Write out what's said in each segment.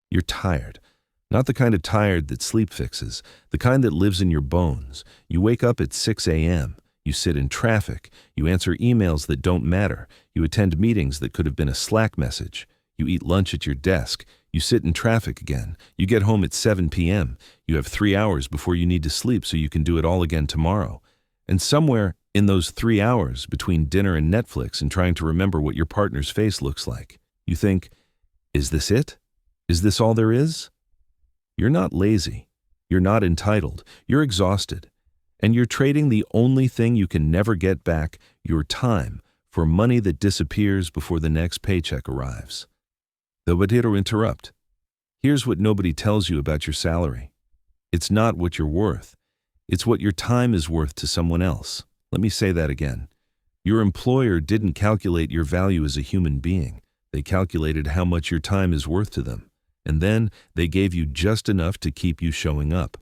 You're tired. Not the kind of tired that sleep fixes, the kind that lives in your bones. You wake up at 6 a.m. You sit in traffic. You answer emails that don't matter. You attend meetings that could have been a Slack message. You eat lunch at your desk. You sit in traffic again. You get home at 7 p.m. You have 3 hours before you need to sleep so you can do it all again tomorrow. And somewhere in those 3 hours between dinner and Netflix and trying to remember what your partner's face looks like, you think, is this it? Is this all there is? You're not lazy. You're not entitled. You're exhausted. And you're trading the only thing you can never get back, your time, for money that disappears before the next paycheck arrives. Though but it'll interrupt. Here's what nobody tells you about your salary. It's not what you're worth. It's what your time is worth to someone else. Let me say that again. Your employer didn't calculate your value as a human being. They calculated how much your time is worth to them. And then they gave you just enough to keep you showing up.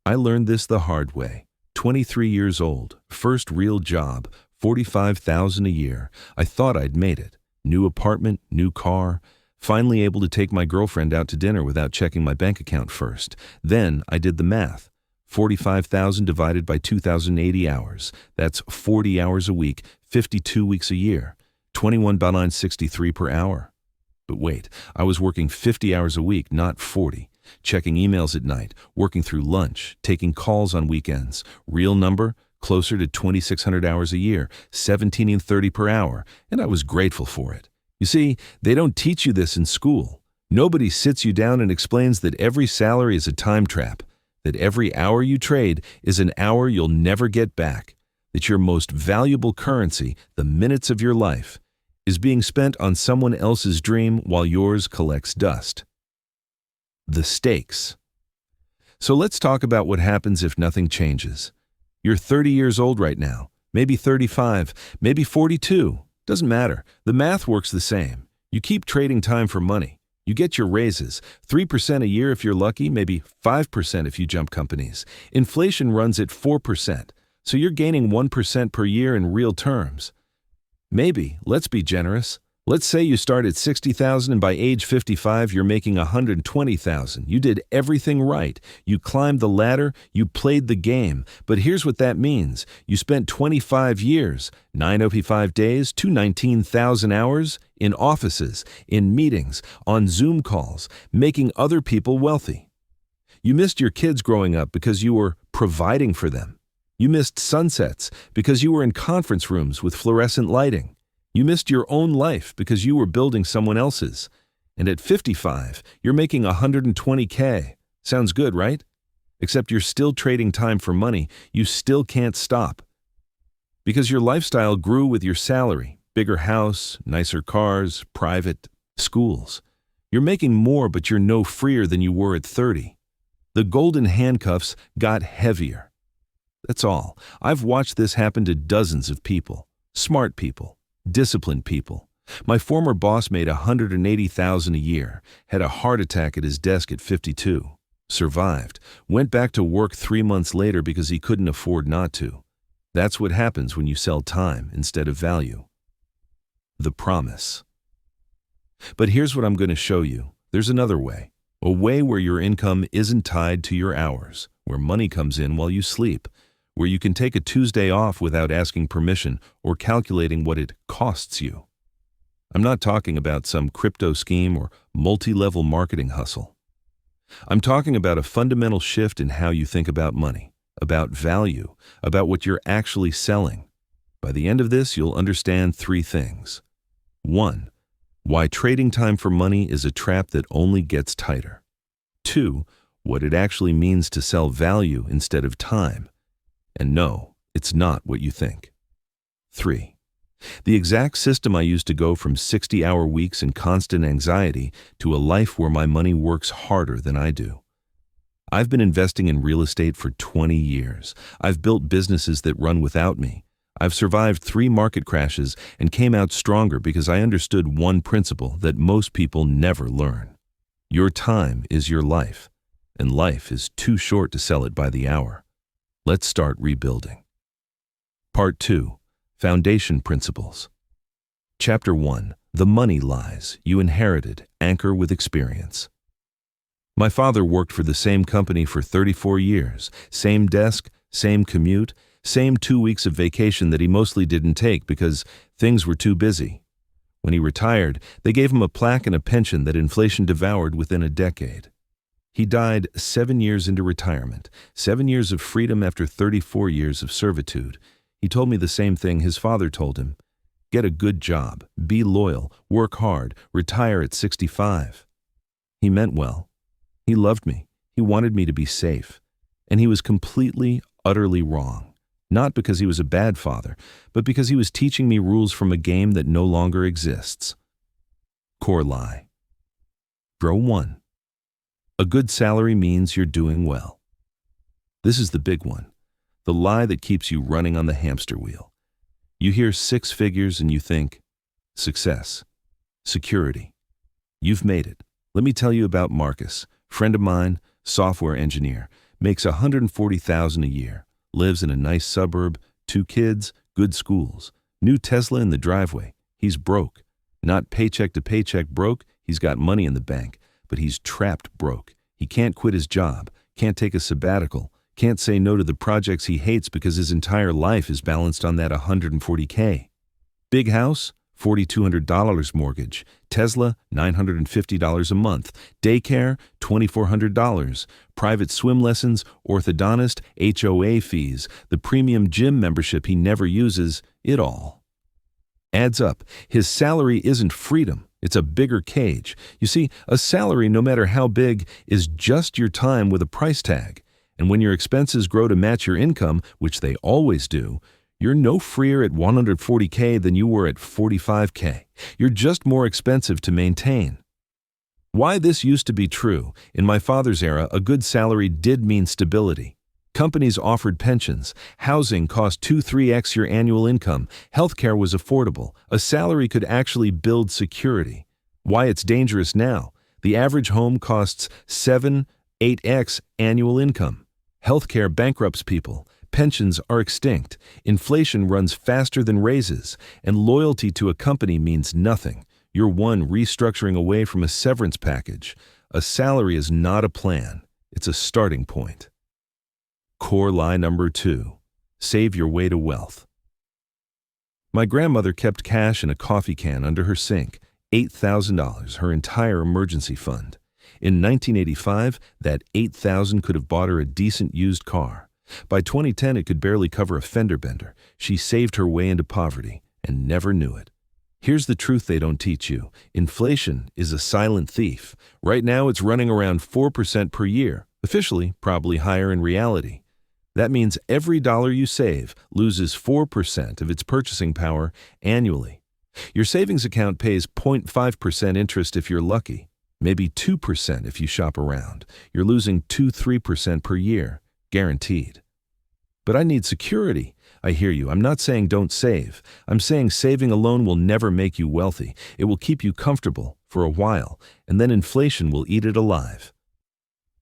I learned this the hard way. 23 years old, first real job, $45,000 a year. I thought I'd made it. New apartment, new car. Finally able to take my girlfriend out to dinner without checking my bank account first. Then I did the math. 45,000 divided by 2,080 hours. That's 40 hours a week, 52 weeks a year. 21.963 per hour. But wait, I was working 50 hours a week, not 40. Checking emails at night, working through lunch, taking calls on weekends. Real number, closer to 2,600 hours a year, 17.30 per hour, and I was grateful for it. You see, they don't teach you this in school. Nobody sits you down and explains that every salary is a time trap, that every hour you trade is an hour you'll never get back, that your most valuable currency, the minutes of your life, is being spent on someone else's dream while yours collects dust. The stakes. So let's talk about what happens if nothing changes. You're 30 years old right now, maybe 35, maybe 42. Doesn't matter. The math works the same. You keep trading time for money. You get your raises, 3% a year if you're lucky, maybe 5% if you jump companies. Inflation runs at 4%, so you're gaining 1% per year in real terms. Maybe, let's be generous. Let's say you start at 60,000 and by age 55 you're making 120,000. You did everything right. You climbed the ladder, you played the game. But here's what that means. You spent 25 years, 9 OP5 days, 219,000 hours in offices, in meetings, on Zoom calls, making other people wealthy. You missed your kids growing up because you were providing for them. You missed sunsets because you were in conference rooms with fluorescent lighting. You missed your own life because you were building someone else's. And at 55, you're making $120K. Sounds good, right? Except you're still trading time for money. You still can't stop. Because your lifestyle grew with your salary. Bigger house, nicer cars, private schools. You're making more, but you're no freer than you were at 30. The golden handcuffs got heavier. That's all. I've watched this happen to dozens of people. Smart people. Disciplined people. My former boss made $180,000 a year, had a heart attack at his desk at 52, survived, went back to work 3 months later because he couldn't afford not to. That's what happens when you sell time instead of value. The promise. But here's what I'm going to show you. There's another way. A way where your income isn't tied to your hours, where money comes in while you sleep, where you can take a Tuesday off without asking permission or calculating what it costs you. I'm not talking about some crypto scheme or multi-level marketing hustle. I'm talking about a fundamental shift in how you think about money, about value, about what you're actually selling. By the end of this, you'll understand 3 things. 1. Why trading time for money is a trap that only gets tighter. 2. What it actually means to sell value instead of time. And no, it's not what you think. 3. The exact system I used to go from 60-hour weeks and constant anxiety to a life where my money works harder than I do. I've been investing in real estate for 20 years. I've built businesses that run without me. I've survived 3 market crashes and came out stronger because I understood one principle that most people never learn. Your time is your life, and life is too short to sell it by the hour. Let's start rebuilding. Part 2. Foundation Principles. Chapter 1. The money lies you inherited anchor with experience. My father worked for the same company for 34 years, same desk, same commute, same 2 weeks of vacation that he mostly didn't take because things were too busy. When he retired, they gave him a plaque and a pension that inflation devoured within a decade. He died 7 years into retirement, 7 years of freedom after 34 years of servitude. He told me the same thing his father told him. Get a good job, be loyal, work hard, retire at 65. He meant well. He loved me. He wanted me to be safe. And he was completely, utterly wrong. Not because he was a bad father, but because he was teaching me rules from a game that no longer exists. Core lie. Row 1. A good salary means you're doing well. This is the big one. The lie that keeps you running on the hamster wheel. You hear 6 figures and you think, success, security. You've made it. Let me tell you about Marcus, friend of mine, software engineer, makes $140,000 a year, lives in a nice suburb, 2 kids, good schools, new Tesla in the driveway. He's broke. Not paycheck to paycheck broke, he's got money in the bank, but he's trapped broke. He can't quit his job, can't take a sabbatical, can't say no to the projects he hates because his entire life is balanced on that $140K. Big house, $4,200 mortgage. Tesla, $950 a month. Daycare, $2,400. Private swim lessons, orthodontist, HOA fees, the premium gym membership he never uses, it all adds up. His salary isn't freedom. It's a bigger cage. You see, a salary, no matter how big, is just your time with a price tag. And when your expenses grow to match your income, which they always do, you're no freer at $140K than you were at $45K. You're just more expensive to maintain. Why this used to be true, in my father's era, a good salary did mean stability. Companies offered pensions. Housing cost 2-3x your annual income. Healthcare was affordable. A salary could actually build security. Why it's dangerous now. The average home costs 7-8x annual income. Healthcare bankrupts people. Pensions are extinct. Inflation runs faster than raises. And loyalty to a company means nothing. You're one restructuring away from a severance package. A salary is not a plan. It's a starting point. Core lie number 2. Save your way to wealth. My grandmother kept cash in a coffee can under her sink, $8,000, her entire emergency fund. In 1985, that $8,000 could have bought her a decent used car. By 2010, it could barely cover a fender bender. She saved her way into poverty and never knew it. Here's the truth they don't teach you. Inflation is a silent thief. Right now, it's running around 4% per year. Officially, probably higher in reality. That means every dollar you save loses 4% of its purchasing power annually. Your savings account pays 0.5% interest if you're lucky. Maybe 2% if you shop around. You're losing 2-3% per year, guaranteed. But I need security. I hear you. I'm not saying don't save. I'm saying saving alone will never make you wealthy. It will keep you comfortable for a while, and then inflation will eat it alive.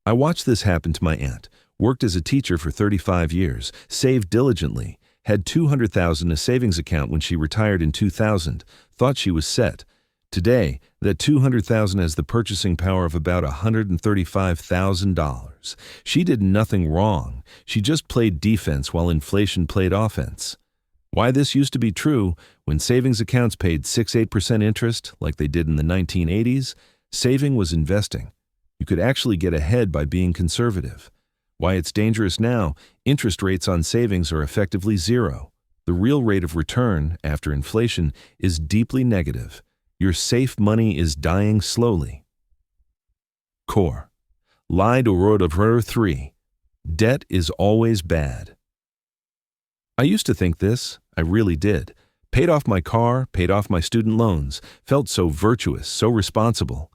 I watched this happen to my aunt. Worked as a teacher for 35 years, saved diligently, had $200,000 in a savings account when she retired in 2000, thought she was set. Today, that $200,000 has the purchasing power of about $135,000. She did nothing wrong. She just played defense while inflation played offense. Why this used to be true, when savings accounts paid 6-8% interest, like they did in the 1980s, saving was investing. You could actually get ahead by being conservative. Why it's dangerous now, interest rates on savings are effectively zero. The real rate of return, after inflation, is deeply negative. Your safe money is dying slowly. Core. Lie to road of 3. Debt is always bad. I used to think this, I really did. Paid off my car, paid off my student loans, felt so virtuous, so responsible.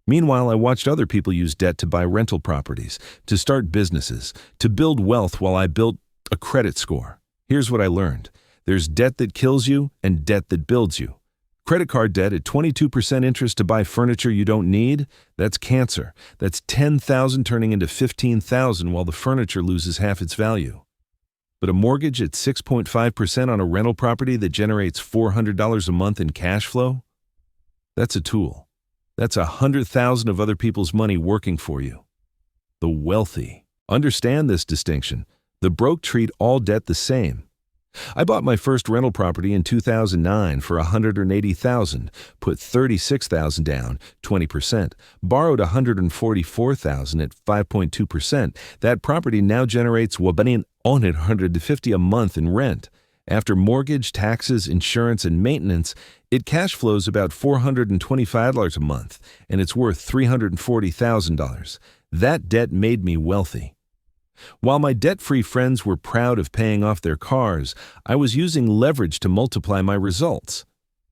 Meanwhile, I watched other people use debt to buy rental properties, to start businesses, to build wealth while I built a credit score. Here's what I learned. There's debt that kills you and debt that builds you. Credit card debt at 22% interest to buy furniture you don't need, that's cancer. That's $10,000 turning into $15,000 while the furniture loses half its value. But a mortgage at 6.5% on a rental property that generates $400 a month in cash flow? That's a tool. That's 100,000 of other people's money working for you. The wealthy understand this distinction. The broke treat all debt the same. I bought my first rental property in 2009 for $180,000, put $36,000 down, 20%, borrowed $144,000 at 5.2%. That property now generates $150 a month in rent. After mortgage, taxes, insurance, and maintenance, it cash flows about $425 a month, and it's worth $340,000. That debt made me wealthy. While my debt-free friends were proud of paying off their cars, I was using leverage to multiply my results.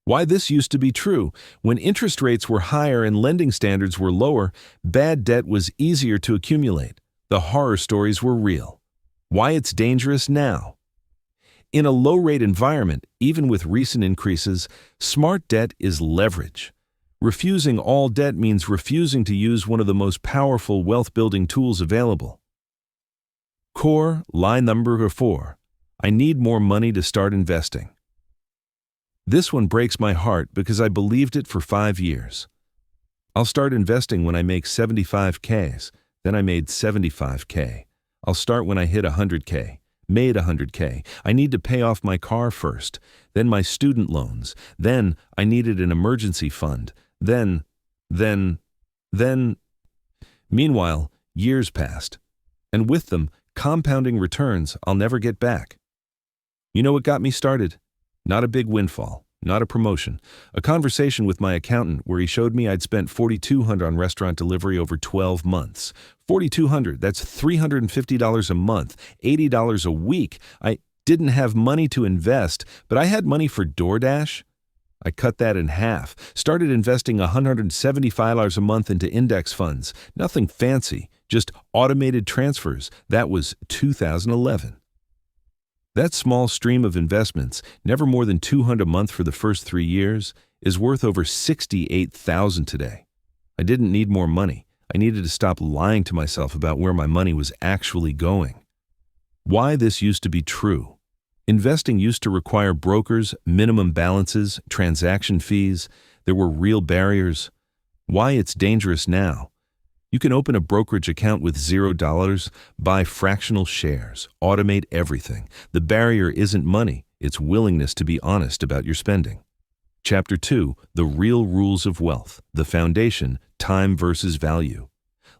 Why this used to be true: when interest rates were higher and lending standards were lower, bad debt was easier to accumulate. The horror stories were real. Why it's dangerous now. In a low-rate environment, even with recent increases, smart debt is leverage. Refusing all debt means refusing to use one of the most powerful wealth-building tools available. Core lie number 4. I need more money to start investing. This one breaks my heart because I believed it for 5 years. I'll start investing when I make 75Ks. Then I made 75K. I'll start when I hit 100K. Made 100K. I need to pay off my car first, then my student loans, then I needed an emergency fund, then. Meanwhile, years passed, and with them, compounding returns I'll never get back. You know what got me started? Not a big windfall, not a promotion, a conversation with my accountant where he showed me I'd spent $4,200 on restaurant delivery over 12 months. $4,200, that's $350 a month, $80 a week. I didn't have money to invest, but I had money for DoorDash. I cut that in half, started investing $175 a month into index funds. Nothing fancy, just automated transfers. That was 2011. That small stream of investments, never more than $200 a month for the first 3 years, is worth over $68,000 today. I didn't need more money. I needed to stop lying to myself about where my money was actually going. Why this used to be true. Investing used to require brokers, minimum balances, transaction fees. There were real barriers. Why it's dangerous now. You can open a brokerage account with $0, buy fractional shares, automate everything. The barrier isn't money, it's willingness to be honest about your spending. Chapter 2, The Real Rules of Wealth, the Foundation, Time versus Value.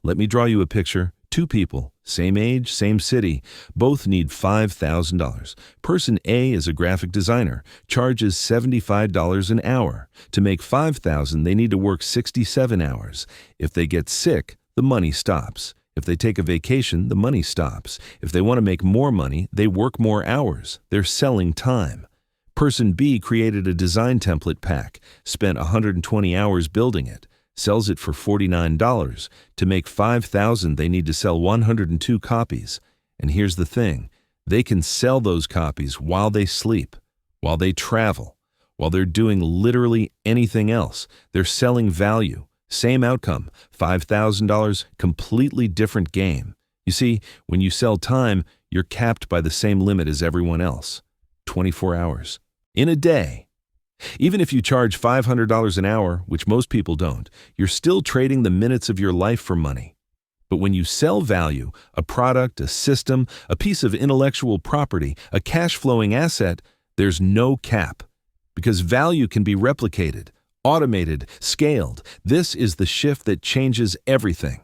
Let me draw you a picture. 2 people, same age, same city, both need $5,000. Person A is a graphic designer, charges $75 an hour. To make $5,000, they need to work 67 hours. If they get sick, the money stops. If they take a vacation, the money stops. If they want to make more money, they work more hours. They're selling time. Person B created a design template pack, spent 120 hours building it, sells it for $49. To make $5,000, they need to sell 102 copies. And here's the thing, they can sell those copies while they sleep, while they travel, while they're doing literally anything else. They're selling value. Same outcome, $5,000, completely different game. You see, when you sell time, you're capped by the same limit as everyone else, 24 hours. In a day. Even if you charge $500 an hour, which most people don't, you're still trading the minutes of your life for money. But when you sell value, a product, a system, a piece of intellectual property, a cash-flowing asset, there's no cap. Because value can be replicated, automated, scaled. This is the shift that changes everything.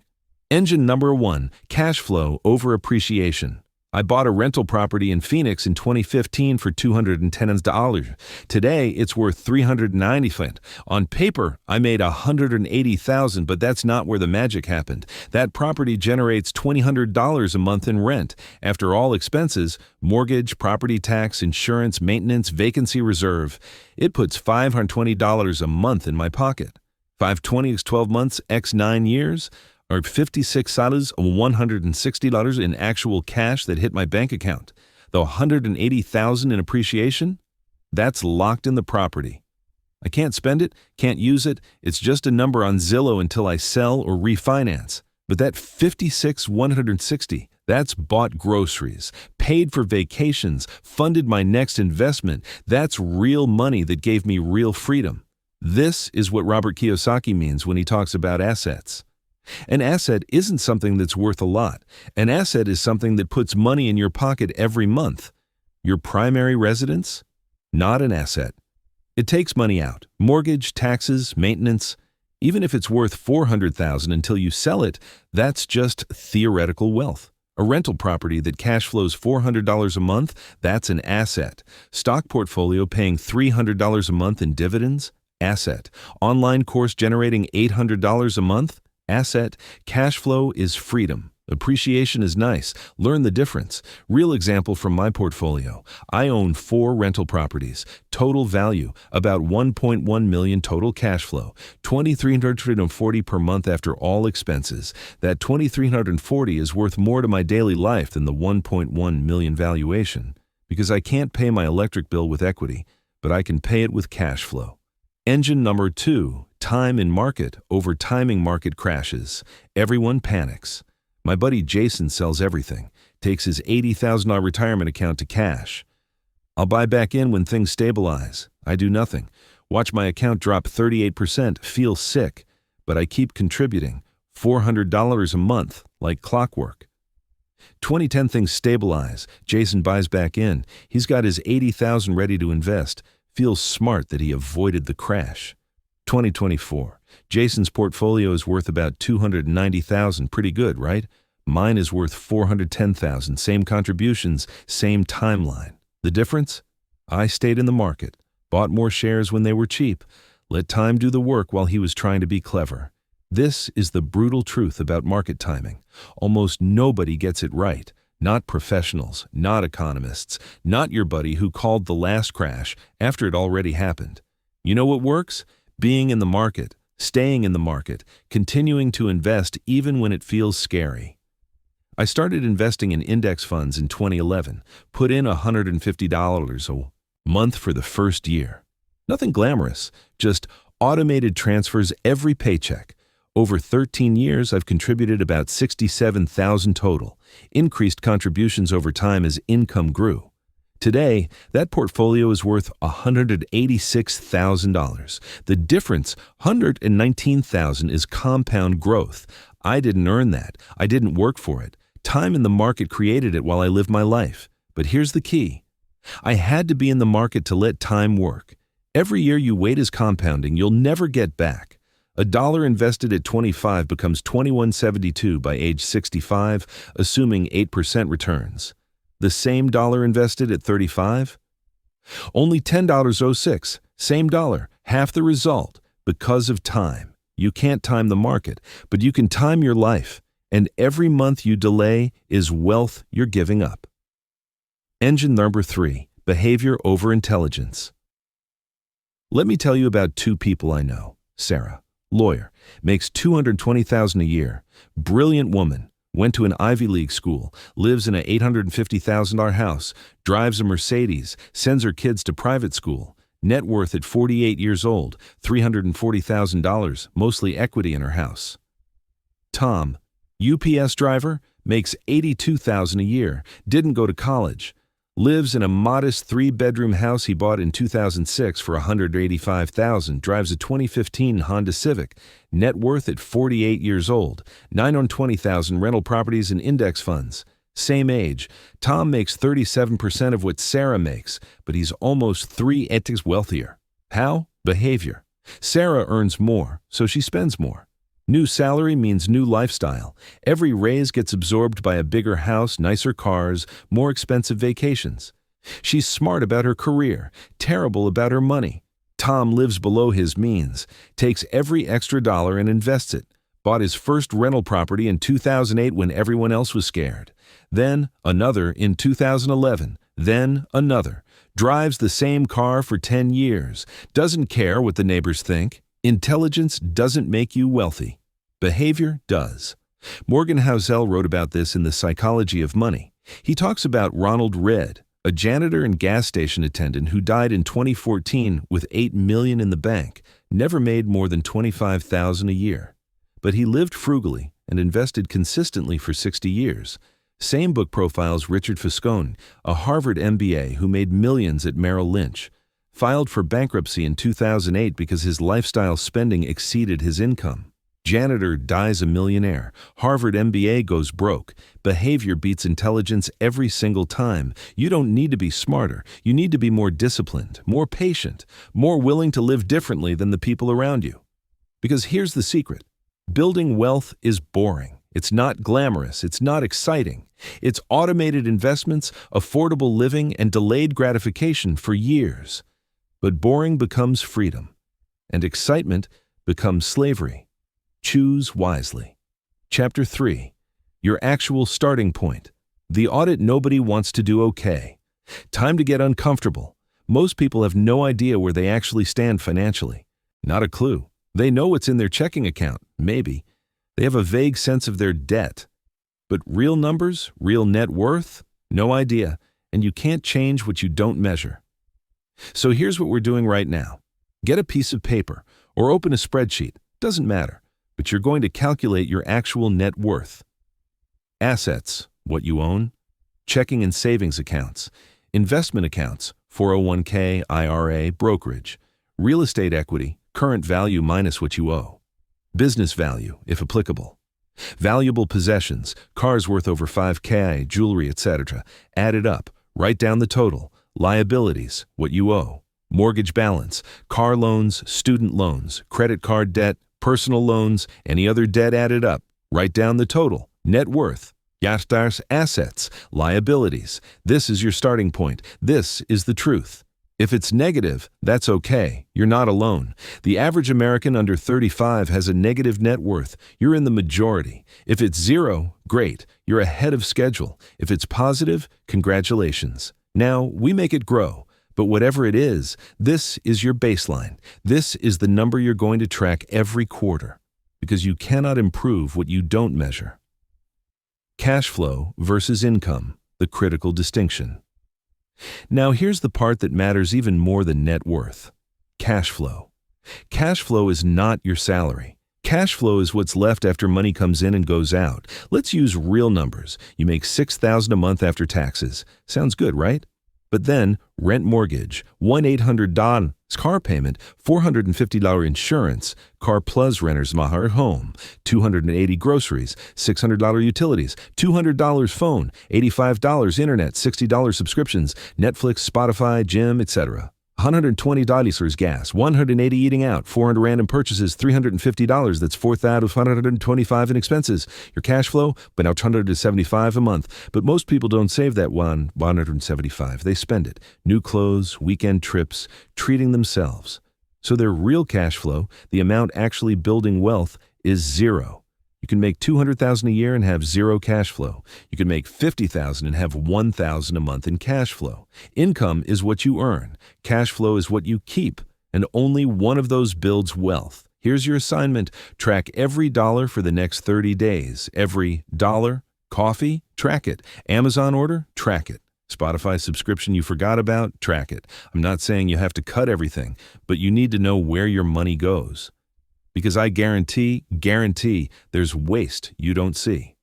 Engine number 1, cash flow over appreciation. I bought a rental property in Phoenix in 2015 for $210. Today, it's worth $390. On paper, I made $180,000, but that's not where the magic happened. That property generates $200 a month in rent. After all expenses, mortgage, property tax, insurance, maintenance, vacancy reserve, it puts $520 a month in my pocket. 520 x 12 months x 9 years, or $56 or $160 in actual cash that hit my bank account. The $180,000 in appreciation, that's locked in the property. I can't spend it, can't use it. It's just a number on Zillow until I sell or refinance. But that $56,160, that's bought groceries, paid for vacations, funded my next investment. That's real money that gave me real freedom. This is what Robert Kiyosaki means when he talks about assets. An asset isn't something that's worth a lot. An asset is something that puts money in your pocket every month. Your primary residence? Not an asset. It takes money out. Mortgage, taxes, maintenance. Even if it's worth $400,000 until you sell it, that's just theoretical wealth. A rental property that cash flows $400 a month, that's an asset. Stock portfolio paying $300 a month in dividends? Asset. Online course generating $800 a month? Asset. Cash flow is freedom. Appreciation is nice. Learn the difference. Real example from my portfolio. I own 4 rental properties. Total value, about $1.1 million total cash flow. $2,340 per month after all expenses. That $2,340 is worth more to my daily life than the $1.1 million valuation. Because I can't pay my electric bill with equity, but I can pay it with cash flow. Engine number 2, time in market over timing market crashes. Everyone panics. My buddy Jason sells everything, takes his $80,000 retirement account to cash. I'll buy back in when things stabilize. I do nothing. Watch my account drop 38%, feel sick, but I keep contributing. $400 a month, like clockwork. 2010 things stabilize. Jason buys back in. He's got his $80,000 ready to invest. Feels smart that he avoided the crash. 2024. Jason's portfolio is worth about $290,000. Pretty good, right? Mine is worth $410,000. Same contributions, same timeline. The difference? I stayed in the market, bought more shares when they were cheap, let time do the work while he was trying to be clever. This is the brutal truth about market timing. Almost nobody gets it right. Not professionals, not economists, not your buddy who called the last crash after it already happened. You know what works? Being in the market, staying in the market, continuing to invest even when it feels scary. I started investing in index funds in 2011, put in $150 a month for the first year. Nothing glamorous, just automated transfers every paycheck. Over 13 years, I've contributed about $67,000 total, increased contributions over time as income grew. Today, that portfolio is worth $186,000. The difference, $119,000, is compound growth. I didn't earn that. I didn't work for it. Time in the market created it while I lived my life. But here's the key. I had to be in the market to let time work. Every year you wait is compounding. You'll never get back. $1 invested at 25 becomes $21.72 by age 65, assuming 8% returns. The same dollar invested at 35? Only $10.06, same dollar, half the result, because of time. You can't time the market, but you can time your life, and every month you delay is wealth you're giving up. Engine number 3, behavior over intelligence. Let me tell you about 2 people I know. Sarah, lawyer, makes $220,000 a year, brilliant woman. Went to an Ivy League school, lives in an $850,000 house, drives a Mercedes, sends her kids to private school. Net worth at 48 years old, $340,000, mostly equity in her house. Tom, UPS driver, makes $82,000 a year, didn't go to college. Lives in a modest 3-bedroom house he bought in 2006 for $185,000, drives a 2015 Honda Civic, net worth at 48 years old, $920,000 rental properties and index funds. Same age. Tom makes 37% of what Sarah makes, but he's almost 3x wealthier. How? Behavior. Sarah earns more, so she spends more. New salary means new lifestyle. Every raise gets absorbed by a bigger house, nicer cars, more expensive vacations. She's smart about her career, terrible about her money. Tom lives below his means, takes every extra dollar and invests it. Bought his first rental property in 2008 when everyone else was scared. Then another in 2011. Then another. Drives the same car for 10 years. Doesn't care what the neighbors think. Intelligence doesn't make you wealthy. Behavior does. Morgan Housel wrote about this in The Psychology of Money. He talks about Ronald Redd, a janitor and gas station attendant who died in 2014 with $8 million in the bank, never made more than $25,000 a year. But he lived frugally and invested consistently for 60 years. Same book profiles Richard Fiscone, a Harvard MBA who made millions at Merrill Lynch. filed for bankruptcy in 2008 because his lifestyle spending exceeded his income. Janitor dies a millionaire. Harvard MBA goes broke. Behavior beats intelligence every single time. You don't need to be smarter. You need to be more disciplined, more patient, more willing to live differently than the people around you. Because here's the secret. Building wealth is boring. It's not glamorous. It's not exciting. It's automated investments, affordable living, and delayed gratification for years. But boring becomes freedom, and excitement becomes slavery. Choose wisely. Chapter 3. Your actual starting point. The audit nobody wants to do okay. Time to get uncomfortable. Most people have no idea where they actually stand financially. Not a clue. They know what's in their checking account, maybe. They have a vague sense of their debt. But real numbers, real net worth? No idea. And you can't change what you don't measure. So here's what we're doing right now. Get a piece of paper or open a spreadsheet. Doesn't matter. But you're going to calculate your actual net worth. Assets, what you own. Checking and savings accounts. Investment accounts, 401k, IRA, brokerage. Real estate equity, current value minus what you owe. Business value, if applicable. Valuable possessions, cars worth over 5k, jewelry, etc. Add it up. Write down the total. Liabilities, what you owe. Mortgage balance, car loans, student loans, credit card debt, personal loans, any other debt added up. Write down the total. Net worth. Yastar's assets, liabilities. This is your starting point. This is the truth. If it's negative, that's okay. You're not alone. The average American under 35 has a negative net worth. You're in the majority. If it's zero, great. You're ahead of schedule. If it's positive, congratulations. Now, we make it grow. But whatever it is, this is your baseline. This is the number you're going to track every quarter, because you cannot improve what you don't measure. Cash flow versus income, the critical distinction. Now here's the part that matters even more than net worth. Cash flow. Cash flow is not your salary. Cash flow is what's left after money comes in and goes out. Let's use real numbers. You make $6,000 a month after taxes. Sounds good, right? But then, rent mortgage, $1,800 car payment, $450 insurance, car plus renter's mahar home, $280 groceries, $600 utilities, $200 phone, $85 internet, $60 subscriptions, Netflix, Spotify, gym, etc. $120 gas, $180 eating out, $400 random purchases, $350, that's $4,525 in expenses. Your cash flow, but now $175 a month. But most people don't save that $175. They spend it. New clothes, weekend trips, treating themselves. So their real cash flow, the amount actually building wealth, is zero. You can make $200,000 a year and have zero cash flow. You can make $50,000 and have $1,000 a month in cash flow. Income is what you earn. Cash flow is what you keep. And only one of those builds wealth. Here's your assignment. Track every dollar for the next 30 days. Every dollar. Coffee? Track it. Amazon order? Track it. Spotify subscription you forgot about? Track it. I'm not saying you have to cut everything, but you need to know where your money goes. Because I guarantee, there's waste you don't see.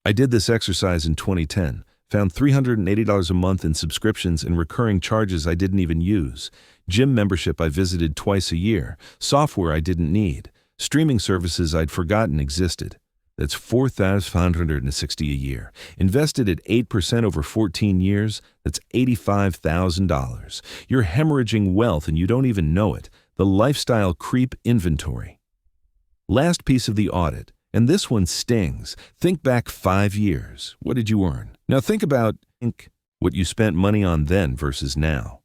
I did this exercise in 2010, found $380 a month in subscriptions and recurring charges I didn't even use, gym membership I visited twice a year, software I didn't need, streaming services I'd forgotten existed. That's $4,560 a year. Invested at 8% over 14 years, that's $85,000. You're hemorrhaging wealth and you don't even know it. The lifestyle creep inventory. Last piece of the audit, and this one stings. Think back 5 years. What did you earn? Now think about what you spent money on then versus now.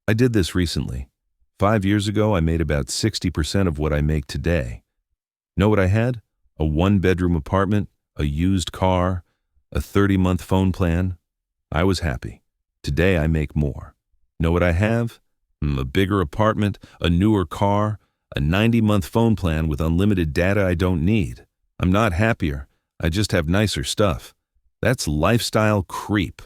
I did this recently. 5 years ago, I made about 60% of what I make today. Know what I had? A 1-bedroom apartment, a used car, a 30-month phone plan. I was happy. Today, I make more. Know what I have? A bigger apartment, a newer car, a 90-month phone plan with unlimited data I don't need. I'm not happier. I just have nicer stuff. That's lifestyle creep.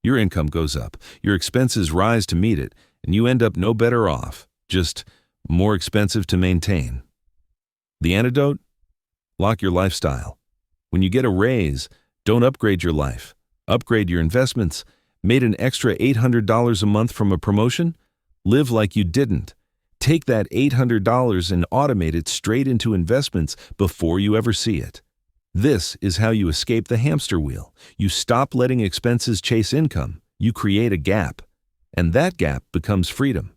Your income goes up, your expenses rise to meet it, and you end up no better off, just more expensive to maintain. The antidote? Lock your lifestyle. When you get a raise, don't upgrade your life. Upgrade your investments. Made an extra $800 a month from a promotion? Live like you didn't. Take that $800 and automate it straight into investments before you ever see it. This is how you escape the hamster wheel. You stop letting expenses chase income. You create a gap. And that gap becomes freedom.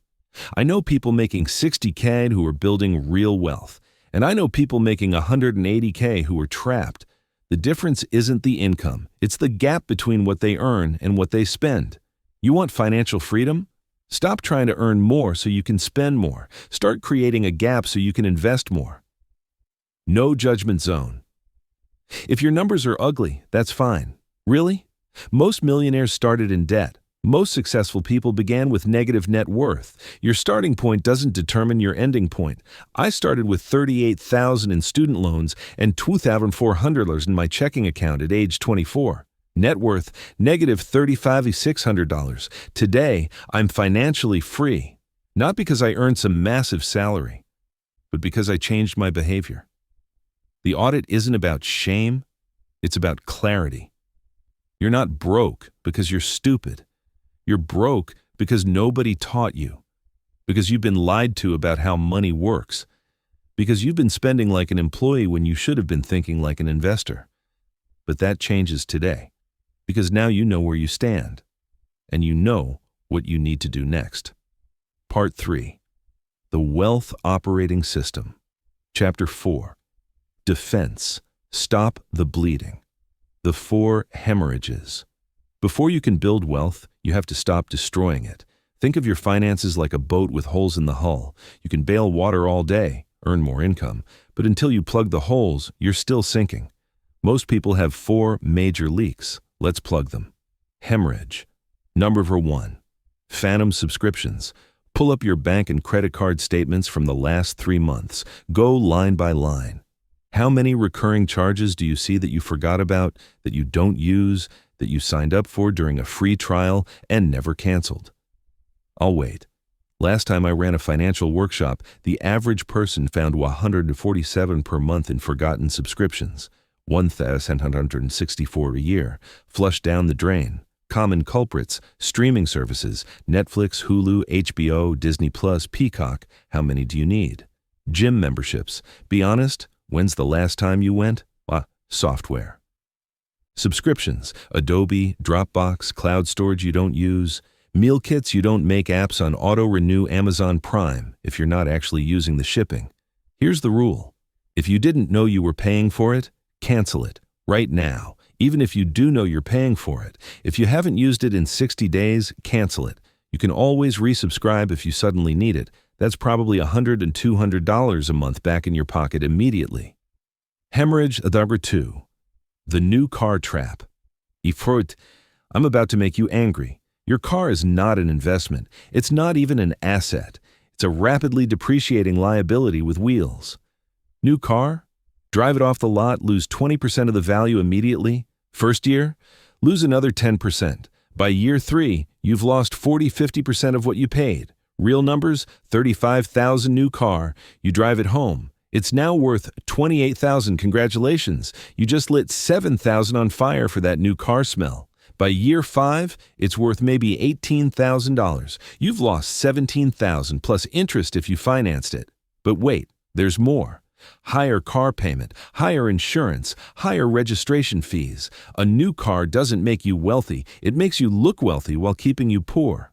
I know people making $60K who are building real wealth. And I know people making $180K who are trapped. The difference isn't the income. It's the gap between what they earn and what they spend. You want financial freedom? Stop trying to earn more so you can spend more. Start creating a gap so you can invest more. No judgment zone. If your numbers are ugly, that's fine. Really? Most millionaires started in debt. Most successful people began with negative net worth. Your starting point doesn't determine your ending point. I started with $38,000 in student loans and $2,400 in my checking account at age 24. Net worth, negative $3,500. Today, I'm financially free. Not because I earned some massive salary, but because I changed my behavior. The audit isn't about shame, it's about clarity. You're not broke because you're stupid. You're broke because nobody taught you, because you've been lied to about how money works, because you've been spending like an employee when you should have been thinking like an investor. But that changes today, because now you know where you stand, and you know what you need to do next. Part 3. The Wealth Operating System. Chapter 4. Defense. Stop the bleeding. The 4 hemorrhages. Before you can build wealth, you have to stop destroying it. Think of your finances like a boat with holes in the hull. You can bail water all day, earn more income, but until you plug the holes, you're still sinking. Most people have 4 major leaks. Let's plug them. Hemorrhage. Number 1. Phantom subscriptions. Pull up your bank and credit card statements from the last 3 months. Go line by line. How many recurring charges do you see that you forgot about, that you don't use, that you signed up for during a free trial and never canceled? I'll wait. Last time I ran a financial workshop, the average person found 147 per month in forgotten subscriptions, 1,164 a year, flushed down the drain. Common culprits, streaming services, Netflix, Hulu, HBO, Disney+, Peacock. How many do you need? Gym memberships. Be honest, when's the last time you went? Software. Subscriptions, Adobe, Dropbox, cloud storage you don't use, meal kits you don't make, apps on auto-renew, Amazon Prime if you're not actually using the shipping. Here's the rule. If you didn't know you were paying for it, cancel it right now. Even if you do know you're paying for it. If you haven't used it in 60 days, cancel it. You can always resubscribe if you suddenly need it. That's probably $100 and $200 a month back in your pocket immediately. Hemorrhage number 2. The new car trap. Ifrut, I'm about to make you angry. Your car is not an investment. It's not even an asset. It's a rapidly depreciating liability with wheels. New car? Drive it off the lot, lose 20% of the value immediately. First year? Lose another 10%. By year 3, you've lost 40–50% of what you paid. Real numbers, $35,000 new car. You drive it home. It's now worth $28,000. Congratulations. You just lit $7,000 on fire for that new car smell. By year 5, it's worth maybe $18,000. You've lost $17,000 plus interest if you financed it. But wait, there's more. Higher car payment, higher insurance, higher registration fees. A new car doesn't make you wealthy. It makes you look wealthy while keeping you poor.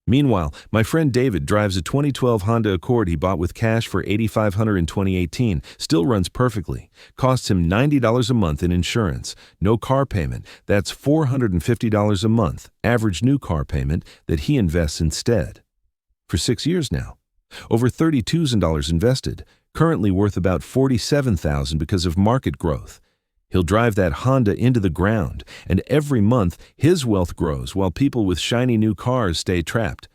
Meanwhile, my friend David drives a 2012 Honda Accord he bought with cash for $8,500 in 2018. Still runs perfectly. Costs him $90 a month in insurance. No car payment. That's $450 a month. Average new car payment that he invests instead. For 6 years now. Over $32,000 invested. Currently worth about $47,000 because of market growth. He'll drive that Honda into the ground, and every month his wealth grows while people with shiny new cars stay trapped.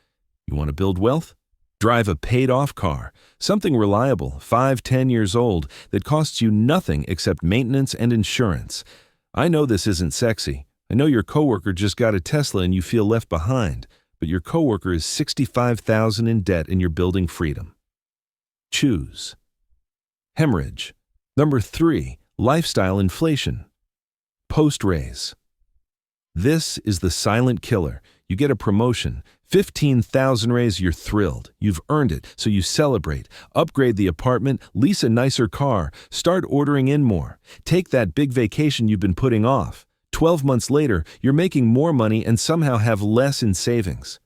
You want to build wealth? Drive a paid-off car, something reliable, 5–10 years old, that costs you nothing except maintenance and insurance. I know this isn't sexy. I know your coworker just got a Tesla and you feel left behind, but your coworker is $65,000 in debt and you're building freedom. Choose. Hemorrhage. Number 3. Lifestyle inflation. Post-raise. This is the silent killer. You get a promotion, 15,000 raise, you're thrilled. You've earned it, so you celebrate. Upgrade the apartment, lease a nicer car, start ordering in more. Take that big vacation you've been putting off. 12 months later, you're making more money and somehow have less in savings.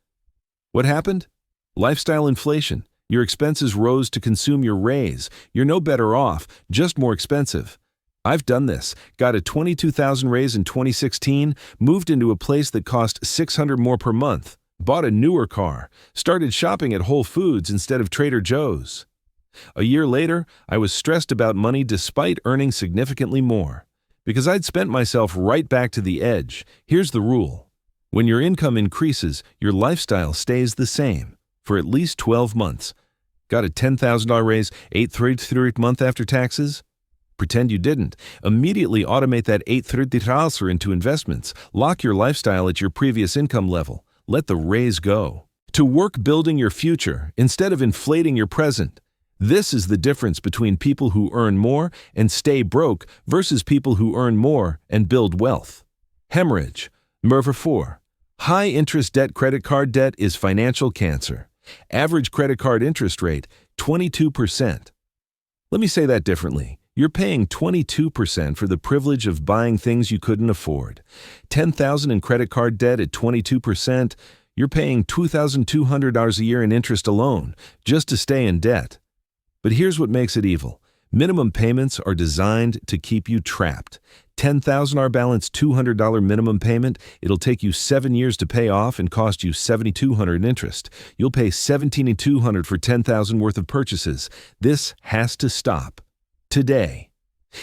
What happened? Lifestyle inflation. Your expenses rose to consume your raise. You're no better off, just more expensive. I've done this. Got a 22,000 raise in 2016, moved into a place that cost $600 more per month, bought a newer car, started shopping at Whole Foods instead of Trader Joe's. A year later, I was stressed about money despite earning significantly more. Because I'd spent myself right back to the edge. Here's the rule. When your income increases, your lifestyle stays the same for at least 12 months. Got a $10,000 raise 8th month after taxes? Pretend you didn't. Immediately automate that 8th into investments. Lock your lifestyle at your previous income level. Let the raise go. To work building your future instead of inflating your present. This is the difference between people who earn more and stay broke versus people who earn more and build wealth. Hemorrhage. Number 4. High-interest debt. Credit card debt is financial cancer. Average credit card interest rate, 22%. Let me say that differently. You're paying 22% for the privilege of buying things you couldn't afford. $10,000 in credit card debt at 22%, you're paying $2,200 a year in interest alone just to stay in debt. But here's what makes it evil. Minimum payments are designed to keep you trapped. $10,000 balance, $200 minimum payment. It'll take you 7 years to pay off and cost you $7,200 in interest. You'll pay $17,200 for $10,000 worth of purchases. This has to stop. Today.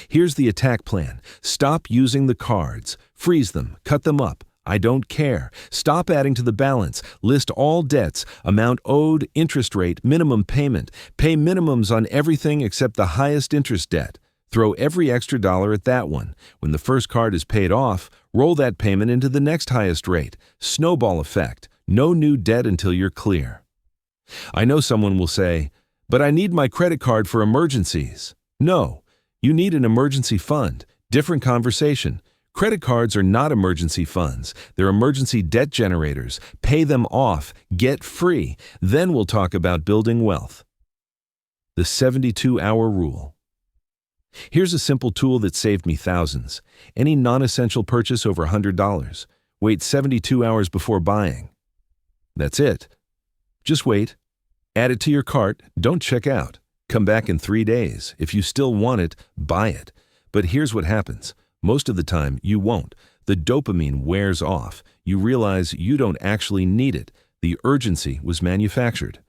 Here's the attack plan. Stop using the cards. Freeze them. Cut them up. I don't care. Stop adding to the balance. List all debts, amount owed, interest rate, minimum payment. Pay minimums on everything except the highest interest debt. Throw every extra dollar at that one. When the first card is paid off, roll that payment into the next highest rate. Snowball effect. No new debt until you're clear. I know someone will say, but I need my credit card for emergencies. No, you need an emergency fund. Different conversation. Credit cards are not emergency funds. They're emergency debt generators. Pay them off. Get free. Then we'll talk about building wealth. The 72-hour rule. Here's a simple tool that saved me thousands. Any non-essential purchase over $100. Wait 72 hours before buying. That's it. Just wait. Add it to your cart. Don't check out. Come back in 3 days. If you still want it, buy it. But here's what happens. Most of the time, you won't. The dopamine wears off. You realize you don't actually need it. The urgency was manufactured.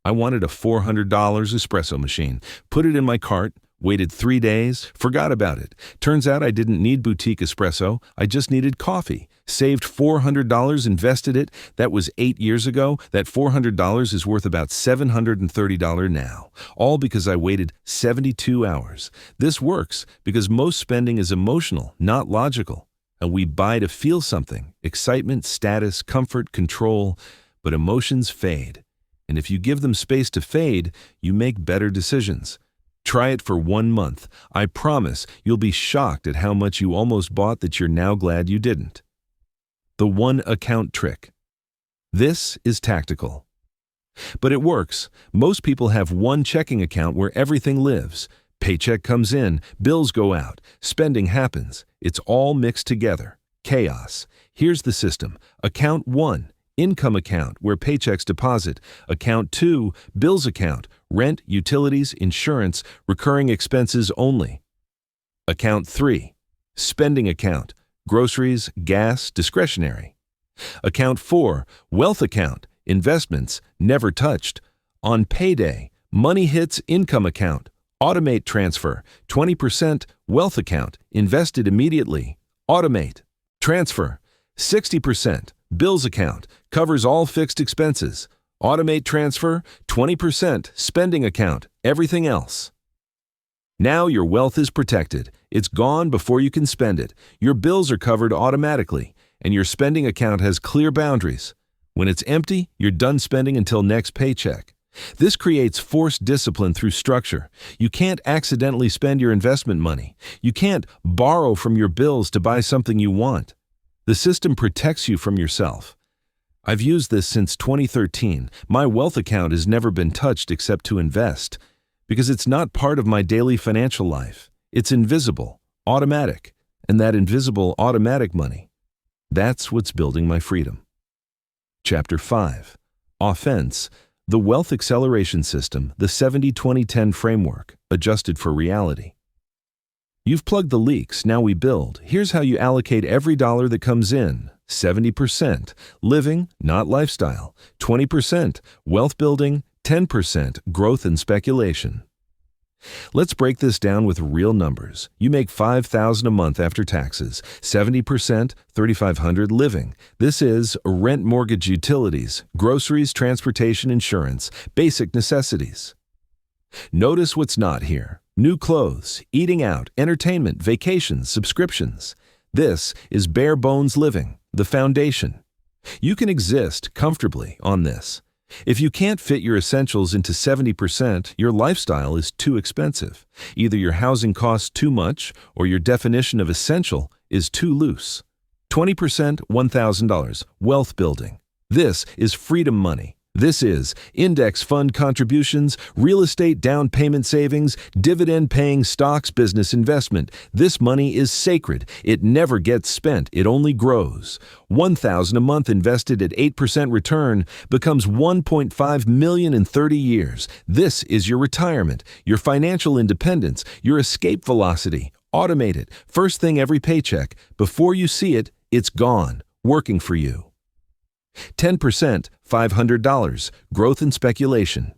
I wanted a $400 espresso machine. Put it in my cart. Waited 3 days, forgot about it. Turns out I didn't need boutique espresso, I just needed coffee. Saved $400, invested it. That was 8 years ago. That $400 is worth about $730 now. All because I waited 72 hours. This works because most spending is emotional, not logical. And we buy to feel something, excitement, status, comfort, control. But emotions fade. And if you give them space to fade, you make better decisions. Try it for 1 month. I promise you'll be shocked at how much you almost bought that you're now glad you didn't. The one account trick. This is tactical. But it works. Most people have one checking account where everything lives. Paycheck comes in, bills go out, spending happens. It's all mixed together. Chaos. Here's the system. Account 1. Income account, where paychecks deposit. Account 2, bills account, rent, utilities, insurance, recurring expenses only. Account 3, spending account, groceries, gas, discretionary. Account 4, wealth account, investments, never touched. On payday, money hits income account, automate transfer, 20%, wealth account, invested immediately, automate, transfer, 60%. Bills account, covers all fixed expenses. Automate transfer, 20%, spending account, everything else. Now your wealth is protected. It's gone before you can spend it. Your bills are covered automatically, and your spending account has clear boundaries. When it's empty, you're done spending until next paycheck. This creates forced discipline through structure. You can't accidentally spend your investment money. You can't borrow from your bills to buy something you want. The system protects you from yourself. I've used this since 2013. My wealth account has never been touched except to invest, because it's not part of my daily financial life. It's invisible, automatic, and that invisible, automatic money, that's what's building my freedom. Chapter 5. Offense, the Wealth Acceleration System, the 70-20-10 framework, adjusted for reality. You've plugged the leaks, now we build. Here's how you allocate every dollar that comes in. 70% living, not lifestyle. 20% wealth building, 10% growth and speculation. Let's break this down with real numbers. You make $5,000 a month after taxes, 70%, $3,500 living. This is rent, mortgage, utilities, groceries, transportation, insurance, basic necessities. Notice what's not here. New clothes, eating out, entertainment, vacations, subscriptions. This is bare bones living, the foundation. You can exist comfortably on this. If you can't fit your essentials into 70%, your lifestyle is too expensive. Either your housing costs too much or your definition of essential is too loose. 20%, $1,000, wealth building. This is freedom money. This is index fund contributions, real estate down payment savings, dividend-paying stocks business investment. This money is sacred. It never gets spent. It only grows. $1,000 a month invested at 8% return becomes $1.5 million in 30 years. This is your retirement, your financial independence, your escape velocity. Automate it. First thing every paycheck. Before you see it, it's gone, working for you. 10%, $500, growth and speculation.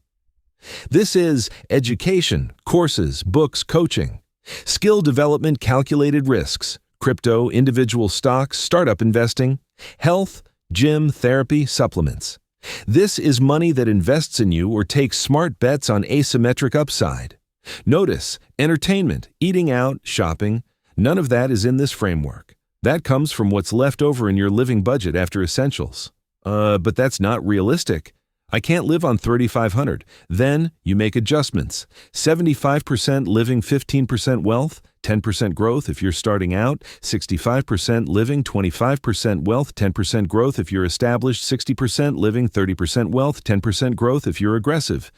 This is education, courses, books, coaching, skill development, calculated risks, crypto, individual stocks, startup investing, health, gym, therapy, supplements. This is money that invests in you or takes smart bets on asymmetric upside. Notice, entertainment, eating out, shopping, none of that is in this framework. That comes from what's left over in your living budget after essentials. But that's not realistic. I can't live on $3,500. Then you make adjustments. 75% living, 15% wealth, 10% growth if you're starting out, 65% living, 25% wealth, 10% growth if you're established, 60% living, 30% wealth, 10% growth if you're aggressive.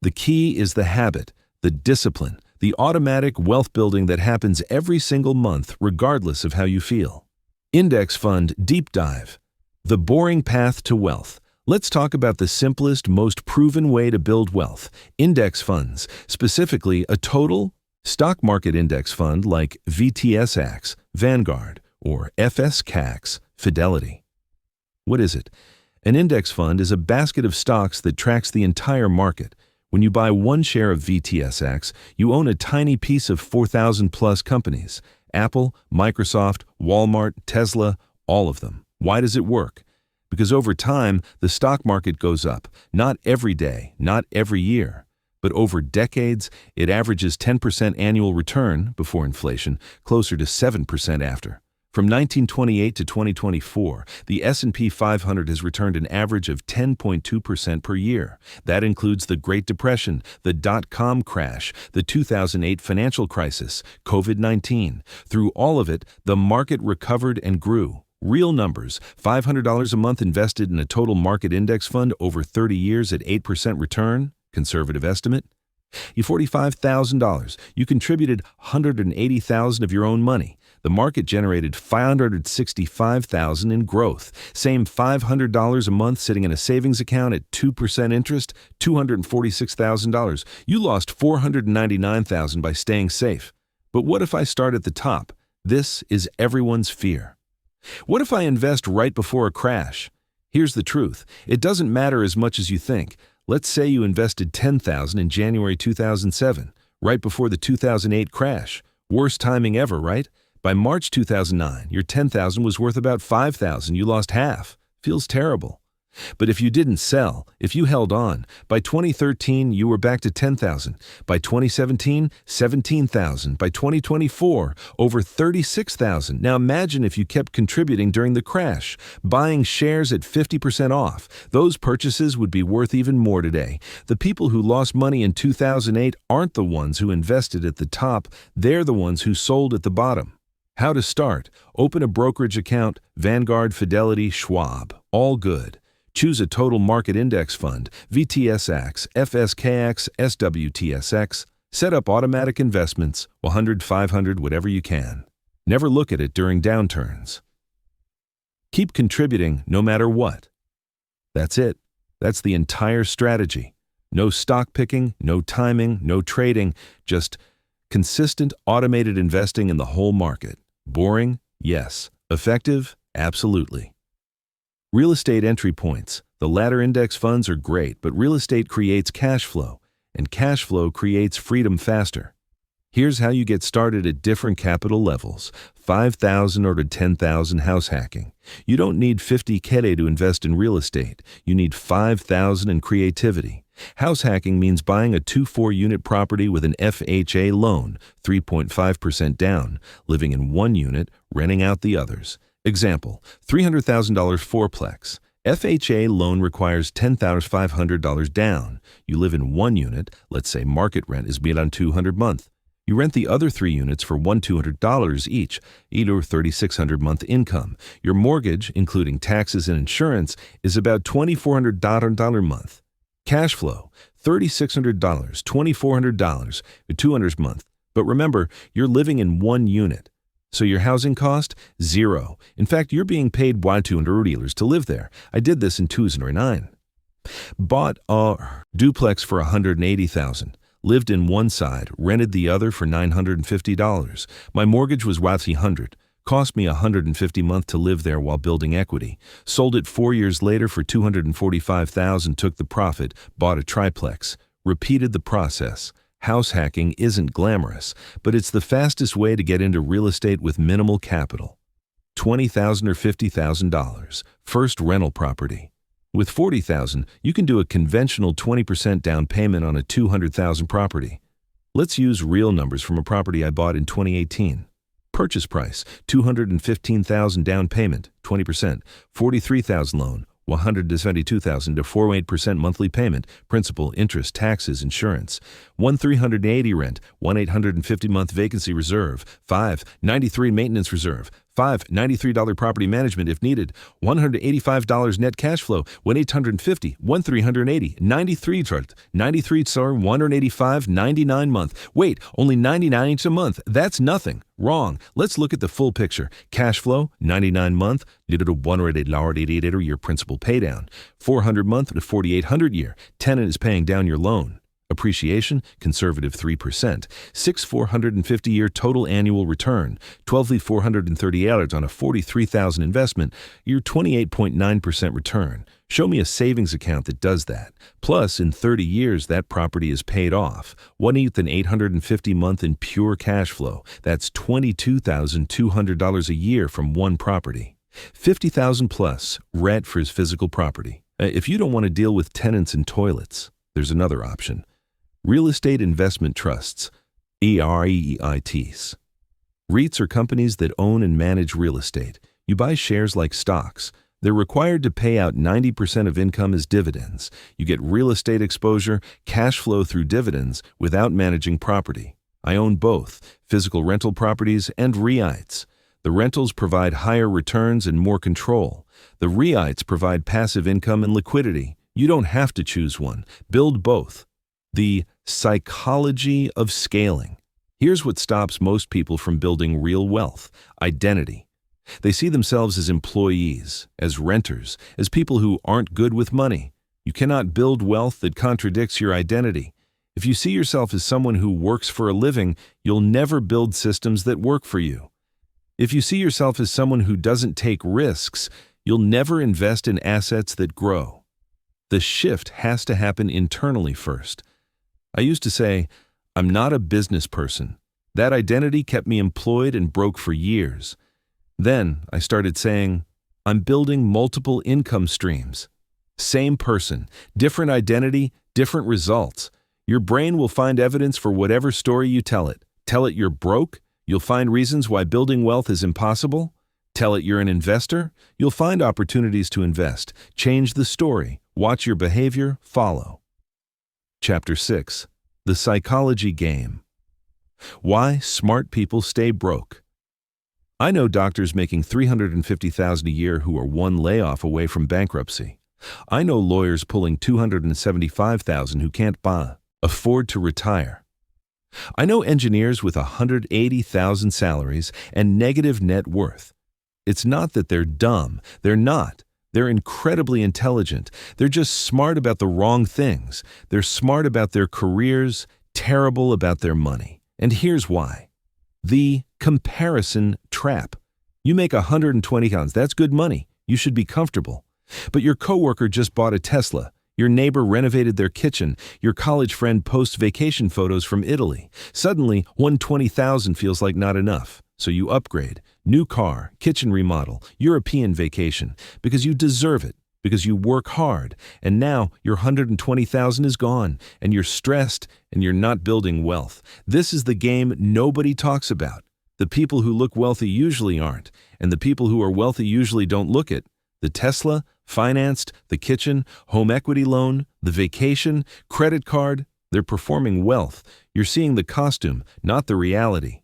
The key is the habit, the discipline, the automatic wealth building that happens every single month regardless of how you feel. Index Fund Deep Dive. The boring path to wealth. Let's talk about the simplest, most proven way to build wealth. Index funds, specifically a total stock market index fund like VTSAX, Vanguard, or FSCAX, Fidelity. What is it? An index fund is a basket of stocks that tracks the entire market. When you buy one share of VTSAX, you own a tiny piece of 4,000 plus companies. Apple, Microsoft, Walmart, Tesla, all of them. Why does it work? Because over time, the stock market goes up. Not every day, not every year. But over decades, it averages 10% annual return before inflation, closer to 7% after. From 1928 to 2024, the S&P 500 has returned an average of 10.2% per year. That includes the Great Depression, the dot-com crash, the 2008 financial crisis, COVID-19. Through all of it, the market recovered and grew. Real numbers, $500 a month invested in a total market index fund over 30 years at 8% return, conservative estimate. You $45,000. You contributed $180,000 of your own money. The market generated $565,000 in growth. Same $500 a month sitting in a savings account at 2% interest, $246,000. You lost $499,000 by staying safe. But what if I start at the top? This is everyone's fear. What if I invest right before a crash? Here's the truth. It doesn't matter as much as you think. Let's say you invested $10,000 in January 2007, right before the 2008 crash. Worst timing ever, right? By March 2009, your $10,000 was worth about $5,000. You lost half. Feels terrible. But if you didn't sell, if you held on, by 2013, you were back to $10,000. By 2017, $17,000. By 2024, over $36,000. Now imagine if you kept contributing during the crash, buying shares at 50% off. Those purchases would be worth even more today. The people who lost money in 2008 aren't the ones who invested at the top. They're the ones who sold at the bottom. How to start. Open a brokerage account, Vanguard, Fidelity, Schwab. All good. Choose a total market index fund, VTSX, FSKX, SWTSX. Set up automatic investments, 100, 500, whatever you can. Never look at it during downturns. Keep contributing no matter what. That's it. That's the entire strategy. No stock picking, no timing, no trading, just consistent automated investing in the whole market. Boring? Yes. Effective? Absolutely. Real estate entry points. The ladder index funds are great, but real estate creates cash flow, and cash flow creates freedom faster. Here's how you get started at different capital levels. 5,000 or to 10,000 house hacking. You don't need 50K to invest in real estate. You need 5,000 in creativity. House hacking means buying a 2-4 unit property with an FHA loan, 3.5% down, living in one unit, renting out the others. Example, $300,000 fourplex. FHA loan requires $10,500 down. You live in one unit, let's say market rent is made on $200 month. You rent the other 3 units for $1,200 each, either $3,600 month income. Your mortgage, including taxes and insurance, is about $2,400 month. Cash flow, $3,600, $2,400, $200 month. But remember, you're living in one unit. So your housing cost? Zero. In fact, you're being paid $200 to live there. I did this in 2009. Bought a duplex for $180,000. Lived in one side, rented the other for $950. My mortgage was $100. Cost me $150 month to live there while building equity. Sold it 4 years later for $245,000, took the profit, bought a triplex. Repeated the process. House hacking isn't glamorous, but it's the fastest way to get into real estate with minimal capital. $20,000 or $50,000. First rental property. With $40,000, you can do a conventional 20% down payment on a $200,000 property. Let's use real numbers from a property I bought in 2018. Purchase price, $215,000 down payment, 20%, $43,000 loan, $172,000 to 4.8% monthly payment, principal, interest, taxes, insurance. $1,380 rent, $1,850 month vacancy reserve, $593 maintenance reserve, $593 property management if needed, $185 net cash flow, $1,850, $1,380, $185, $99 month. Wait, only $99 a month. That's nothing. Wrong. Let's look at the full picture. Cash flow, $99 month, $188 year principal paydown, $400 month to $4,800 year. Tenant is paying down your loan. Appreciation, conservative 3%, $6,450 year total annual return, $12,430 on a $43,000 investment, your 28.9% return. Show me a savings account that does that. Plus, in 30 years, that property is paid off. $1,850 month in pure cash flow. That's $22,200 a year from one property. $50,000 plus rent for his physical property. If you don't want to deal with tenants and toilets, there's another option. Real estate investment trusts, REITs. REITs are companies that own and manage real estate. You buy shares like stocks. They're required to pay out 90% of income as dividends. You get real estate exposure, cash flow through dividends without managing property. I own both, physical rental properties and REITs. The rentals provide higher returns and more control. The REITs provide passive income and liquidity. You don't have to choose one. Build both. The psychology of scaling. Here's what stops most people from building real wealth: identity. They see themselves as employees, as renters, as people who aren't good with money. You cannot build wealth that contradicts your identity. If you see yourself as someone who works for a living, you'll never build systems that work for you. If you see yourself as someone who doesn't take risks, you'll never invest in assets that grow. The shift has to happen internally first. I used to say, I'm not a business person. That identity kept me employed and broke for years. Then I started saying, I'm building multiple income streams. Same person, different identity, different results. Your brain will find evidence for whatever story you tell it. Tell it you're broke, you'll find reasons why building wealth is impossible. Tell it you're an investor, you'll find opportunities to invest. Change the story, watch your behavior, follow. Chapter 6. The Psychology Game. Why smart people stay broke. I know doctors making $350,000 a year who are one layoff away from bankruptcy. I know lawyers pulling $275,000 who can't afford to retire. I know engineers with $180,000 salaries and negative net worth. It's not that they're dumb. They're not. They're incredibly intelligent. They're just smart about the wrong things. They're smart about their careers, terrible about their money. And here's why. The comparison trap. You make $120,000. That's good money. You should be comfortable. But your coworker just bought a Tesla. Your neighbor renovated their kitchen. Your college friend posts vacation photos from Italy. Suddenly, $120,000 feels like not enough. So you upgrade. New car, kitchen remodel, European vacation. Because you deserve it. Because you work hard. And now your $120,000 is gone. And you're stressed and you're not building wealth. This is the game nobody talks about. The people who look wealthy usually aren't. And the people who are wealthy usually don't look it. The Tesla, financed, the kitchen, home equity loan, the vacation, credit card, they're performing wealth. You're seeing the costume, not the reality.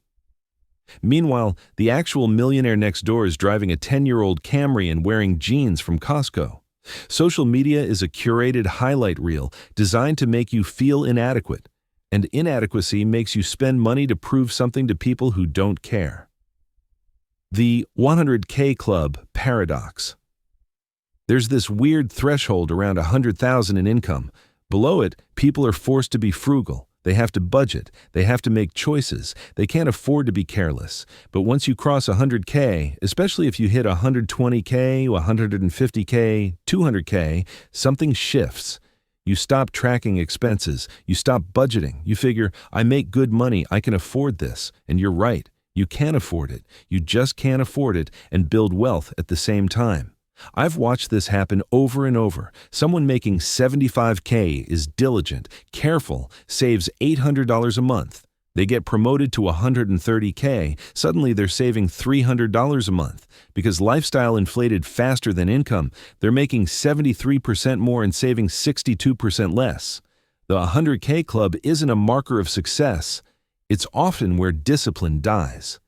Meanwhile, the actual millionaire next door is driving a 10-year-old Camry and wearing jeans from Costco. Social media is a curated highlight reel designed to make you feel inadequate, and inadequacy makes you spend money to prove something to people who don't care. The 100K Club paradox. There's this weird threshold around $100,000 in income. Below it, people are forced to be frugal. They have to budget. They have to make choices. They can't afford to be careless. But once you cross 100K, especially if you hit 120K, 150K, 200K, something shifts. You stop tracking expenses. You stop budgeting. You figure, I make good money. I can afford this. And you're right. You can afford it. You just can't afford it and build wealth at the same time. I've watched this happen over and over. Someone making $75K is diligent, careful, saves $800 a month. They get promoted to $130K. Suddenly they're saving $300 a month. Because lifestyle inflated faster than income, they're making 73% more and saving 62% less. The 100K club isn't a marker of success. It's often where discipline dies.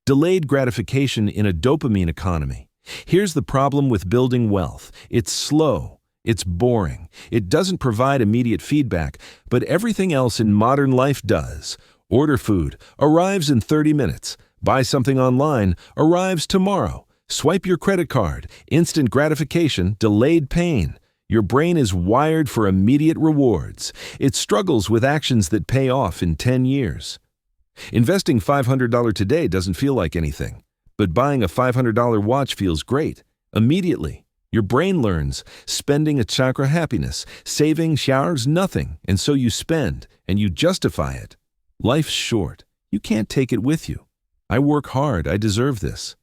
Delayed gratification in a dopamine economy. Here's the problem with building wealth. It's slow. It's boring. It doesn't provide immediate feedback, but everything else in modern life does. Order food, arrives in 30 minutes. Buy something online, arrives tomorrow. Swipe your credit card, instant gratification, delayed pain. Your brain is wired for immediate rewards. It struggles with actions that pay off in 10 years. Investing $500 today doesn't feel like anything. But buying a $500 watch feels great. Immediately. Your brain learns. Spending a chakra happiness. Saving showers nothing. And so you spend. And you justify it. Life's short. You can't take it with you. I work hard. I deserve this.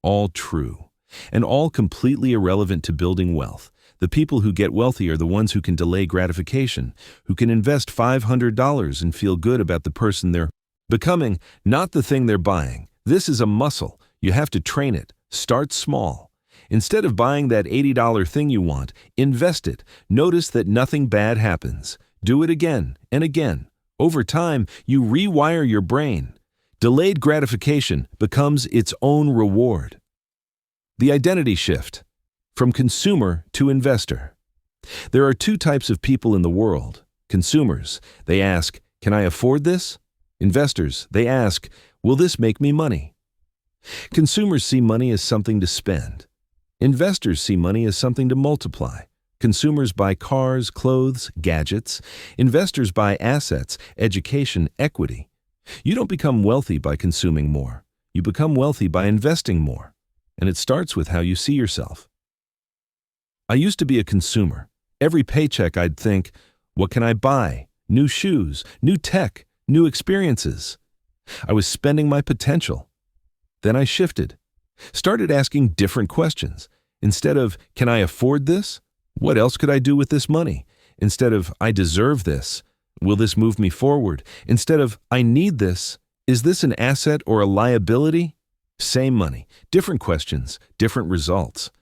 All true. And all completely irrelevant to building wealth. The people who get wealthy are the ones who can delay gratification. Who can invest $500 and feel good about the person they're becoming, not the thing they're buying. This is a muscle. You have to train it. Start small. Instead of buying that $80 thing you want, invest it. Notice that nothing bad happens. Do it again and again. Over time, you rewire your brain. Delayed gratification becomes its own reward. The identity shift. From consumer to investor. There are two types of people in the world. Consumers, they ask, can I afford this? Investors, they ask, will this make me money? Consumers see money as something to spend. Investors see money as something to multiply. Consumers buy cars, clothes, gadgets. Investors buy assets, education, equity. You don't become wealthy by consuming more. You become wealthy by investing more. And it starts with how you see yourself. I used to be a consumer. Every paycheck I'd think, what can I buy? New shoes, new tech, new experiences. I was spending my potential. Then I shifted, started asking different questions. Instead of, can I afford this? What else could I do with this money? Instead of, I deserve this. Will this move me forward? Instead of, I need this. Is this an asset or a liability? Same money, different questions, different results.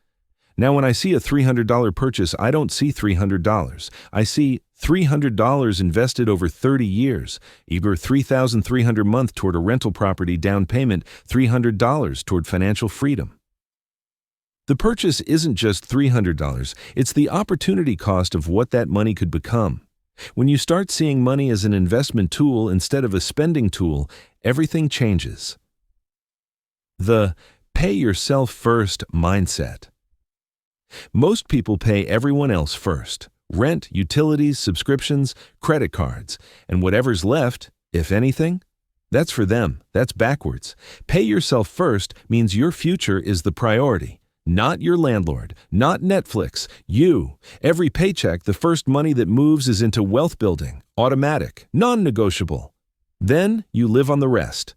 Now, when I see a $300 purchase, I don't see $300. I see $300 invested over 30 years, eager $3,300 a month toward a rental property down payment, $300 toward financial freedom. The purchase isn't just $300, it's the opportunity cost of what that money could become. When you start seeing money as an investment tool instead of a spending tool, everything changes. The pay yourself first mindset. Most people pay everyone else first. Rent, utilities, subscriptions, credit cards, and whatever's left, if anything, that's for them. That's backwards. Pay yourself first means your future is the priority. Not your landlord, not Netflix, you. Every paycheck, the first money that moves is into wealth building, automatic, non-negotiable. Then you live on the rest.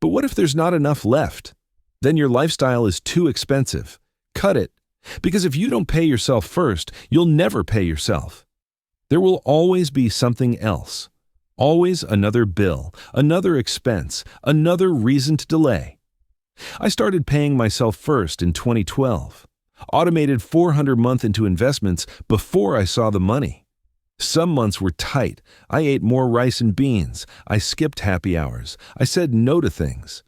But what if there's not enough left? Then your lifestyle is too expensive. Cut it. Because if you don't pay yourself first, you'll never pay yourself. There will always be something else. Always another bill, another expense, another reason to delay. I started paying myself first in 2012. Automated $400 a month into investments before I saw the money. Some months were tight. I ate more rice and beans. I skipped happy hours. I said no to things.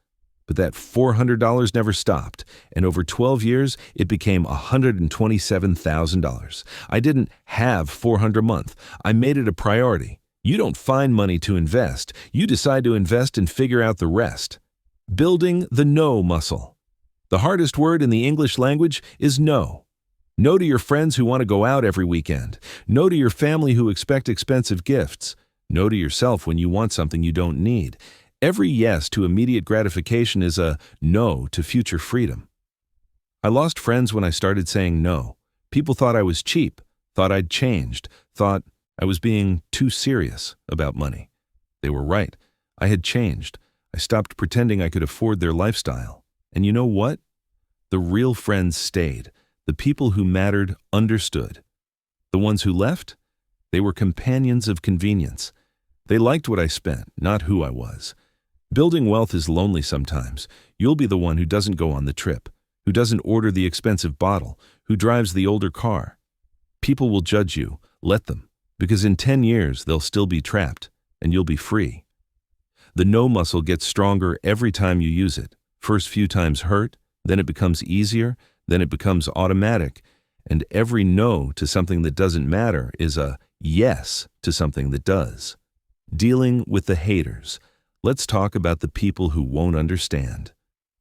But that $400 never stopped, and over 12 years, it became $127,000. I didn't have $400 a month. I made it a priority. You don't find money to invest. You decide to invest and figure out the rest. Building the no muscle. The hardest word in the English language is no. No to your friends who want to go out every weekend. No to your family who expect expensive gifts. No to yourself when you want something you don't need. Every yes to immediate gratification is a no to future freedom. I lost friends when I started saying no. People thought I was cheap, thought I'd changed, thought I was being too serious about money. They were right. I had changed. I stopped pretending I could afford their lifestyle. And you know what? The real friends stayed. The people who mattered understood. The ones who left? They were companions of convenience. They liked what I spent, not who I was. Building wealth is lonely sometimes. You'll be the one who doesn't go on the trip, who doesn't order the expensive bottle, who drives the older car. People will judge you. Let them. Because in 10 years, they'll still be trapped, and you'll be free. The no muscle gets stronger every time you use it. First few times hurt, then it becomes easier, then it becomes automatic, and every no to something that doesn't matter is a yes to something that does. Dealing with the haters. Let's talk about the people who won't understand.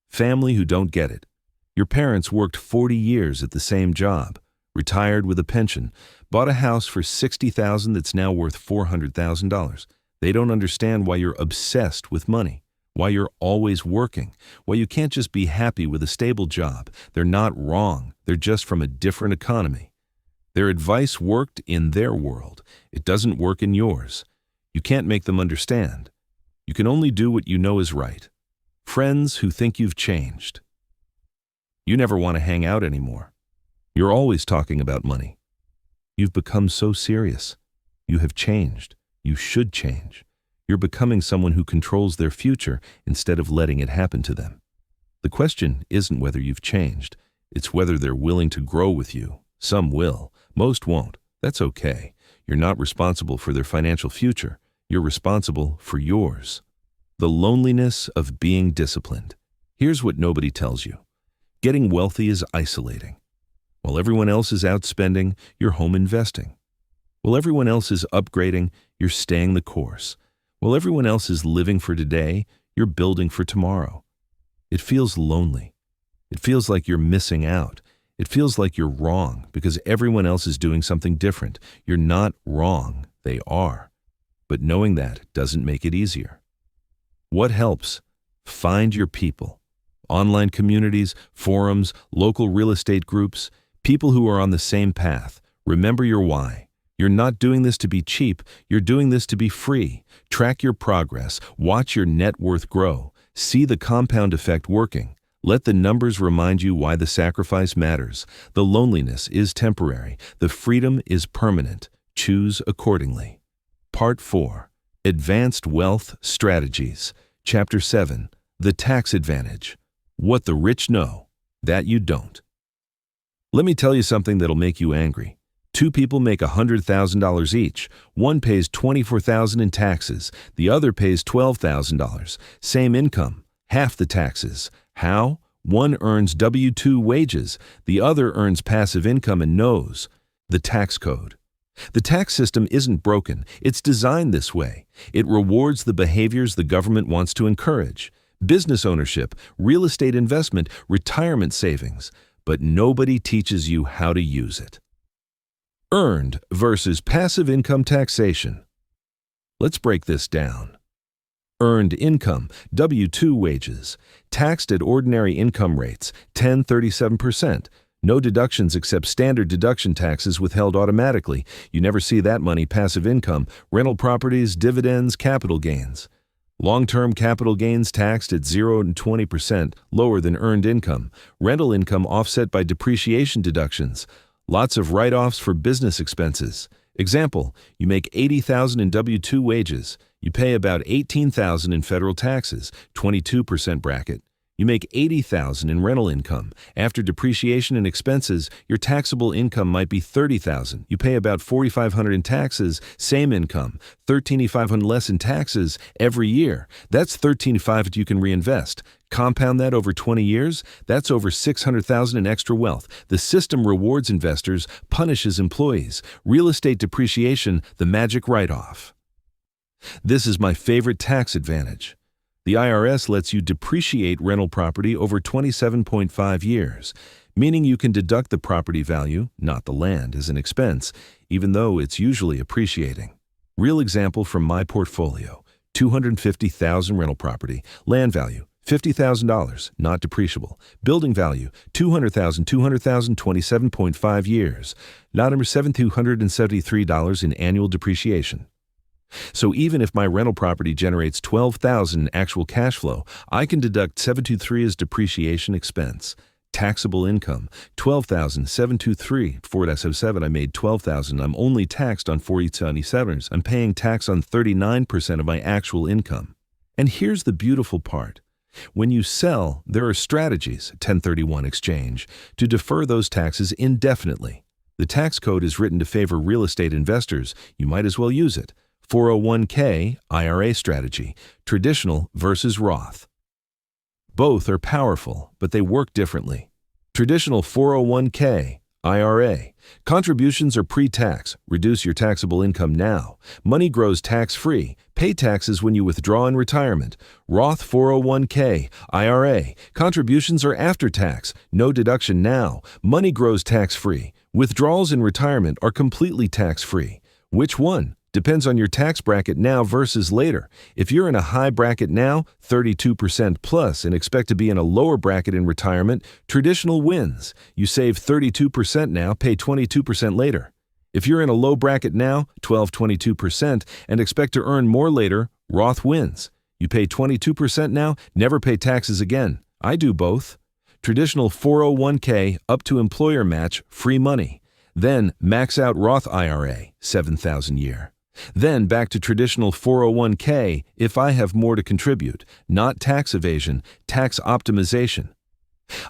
Family who don't get it. Your parents worked 40 years at the same job, retired with a pension, bought a house for $60,000 that's now worth $400,000. They don't understand why you're obsessed with money, why you're always working, why you can't just be happy with a stable job. They're not wrong. They're just from a different economy. Their advice worked in their world. It doesn't work in yours. You can't make them understand. You can only do what you know is right. Friends who think you've changed. You never want to hang out anymore. You're always talking about money. You've become so serious. You have changed. You should change. You're becoming someone who controls their future instead of letting it happen to them. The question isn't whether you've changed. It's whether they're willing to grow with you. Some will. Most won't. That's okay. You're not responsible for their financial future. You're responsible for yours. The loneliness of being disciplined. Here's what nobody tells you. Getting wealthy is isolating. While everyone else is out spending, you're home investing. While everyone else is upgrading, you're staying the course. While everyone else is living for today, you're building for tomorrow. It feels lonely. It feels like you're missing out. It feels like you're wrong because everyone else is doing something different. You're not wrong. They are. But knowing that doesn't make it easier. What helps? Find your people. Online communities, forums, local real estate groups, people who are on the same path. Remember your why. You're not doing this to be cheap. You're doing this to be free. Track your progress. Watch your net worth grow. See the compound effect working. Let the numbers remind you why the sacrifice matters. The loneliness is temporary. The freedom is permanent. Choose accordingly. Part 4. Advanced Wealth Strategies. Chapter 7. The Tax Advantage. What the rich know, that you don't. Let me tell you something that'll make you angry. Two people make $100,000 each. One pays $24,000 in taxes. The other pays $12,000. Same income, half the taxes. How? One earns W-2 wages. The other earns passive income and knows the tax code. The tax system isn't broken. It's designed this way. It rewards the behaviors the government wants to encourage. Business ownership, real estate investment, retirement savings. But nobody teaches you how to use it. Earned versus passive income taxation. Let's break this down. Earned income, W-2 wages, taxed at ordinary income rates, 10-37%. No deductions except standard deduction taxes withheld automatically. You never see that money. Passive income, rental properties, dividends, capital gains. Long-term capital gains taxed at 0 and 20%, lower than earned income. Rental income offset by depreciation deductions. Lots of write-offs for business expenses. Example, you make $80,000 in W-2 wages. You pay about $18,000 in federal taxes, 22% bracket. You make $80,000 in rental income. After depreciation and expenses, your taxable income might be $30,000. You pay about $4,500 in taxes, same income, $13,500 less in taxes every year. That's $13,500 you can reinvest. Compound that over 20 years, that's over $600,000 in extra wealth. The system rewards investors, punishes employees. Real estate depreciation, the magic write-off. This is my favorite tax advantage. The IRS lets you depreciate rental property over 27.5 years, meaning you can deduct the property value, not the land, as an expense, even though it's usually appreciating. Real example from my portfolio, $250,000 rental property, land value, $50,000, not depreciable. Building value, $200,000, 27.5 years. Lot number $7,273 in annual depreciation. So even if my rental property generates $12,000 in actual cash flow, I can deduct $723 as depreciation expense. Taxable income, $12,723. 4.07, I made $12,000. I'm only taxed on 4.77. I'm paying tax on 39% of my actual income. And here's the beautiful part. When you sell, there are strategies, 1031 exchange, to defer those taxes indefinitely. The tax code is written to favor real estate investors. You might as well use it. 401k, IRA strategy, traditional versus Roth. Both are powerful, but they work differently. Traditional 401k, IRA. Contributions are pre-tax. Reduce your taxable income now. Money grows tax-free. Pay taxes when you withdraw in retirement. Roth 401k, IRA. Contributions are after tax. No deduction now. Money grows tax-free. Withdrawals in retirement are completely tax-free. Which one? Depends on your tax bracket now versus later. If you're in a high bracket now, 32% plus, and expect to be in a lower bracket in retirement, traditional wins. You save 32% now, pay 22% later. If you're in a low bracket now, 22%, and expect to earn more later, Roth wins. You pay 22% now, never pay taxes again. I do both. Traditional 401k, up to employer match, free money. Then max out Roth IRA, 7,000 year. Then back to traditional 401k if I have more to contribute, not tax evasion, tax optimization.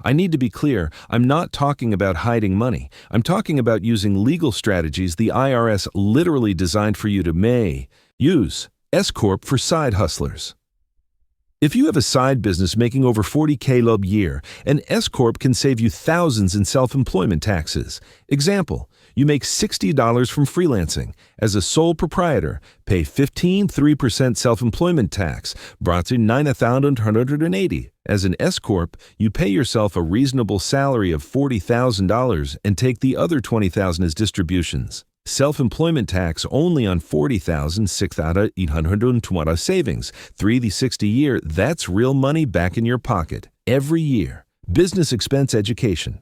I need to be clear, I'm not talking about hiding money. I'm talking about using legal strategies the IRS literally designed for you to use. S-Corp for side hustlers. If you have a side business making over $40K a year, an S-Corp can save you thousands in self-employment taxes. Example, you make $60 from freelancing. As a sole proprietor, pay 15.3% self-employment tax, brought to $9,180. As an S-Corp, you pay yourself a reasonable salary of $40,000 and take the other $20,000 as distributions. Self-employment tax only on $40,000, $6,820 savings, 360 year, that's real money back in your pocket, every year. Business expense education.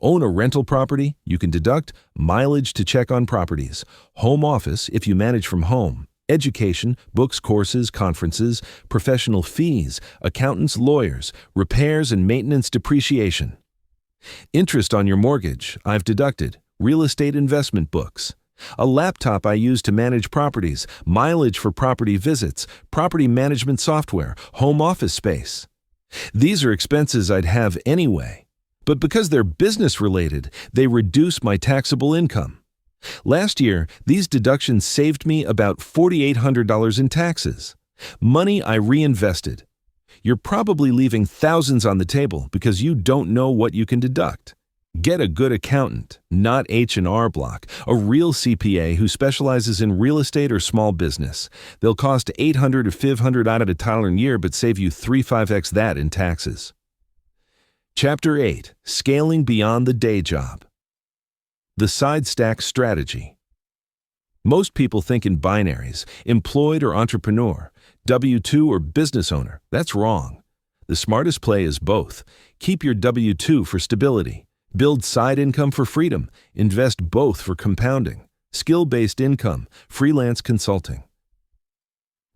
Own a rental property, you can deduct mileage to check on properties, home office if you manage from home, education, books, courses, conferences, professional fees, accountants, lawyers, repairs and maintenance depreciation. Interest on your mortgage, I've deducted. Real estate investment books. A laptop I use to manage properties, mileage for property visits, property management software, home office space. These are expenses I'd have anyway. But because they're business-related, they reduce my taxable income. Last year, these deductions saved me about $4,800 in taxes. Money I reinvested. You're probably leaving thousands on the table because you don't know what you can deduct. Get a good accountant, not H&R Block, a real CPA who specializes in real estate or small business. They'll cost $800 to $500 out of a dollar a year but save you 3-5x that in taxes. Chapter 8. Scaling Beyond the Day Job. The Side Stack Strategy. Most people think in binaries, employed or entrepreneur, W-2 or business owner. That's wrong. The smartest play is both. Keep your W-2 for stability. Build side income for freedom. Invest both for compounding. Skill-based income, freelance consulting.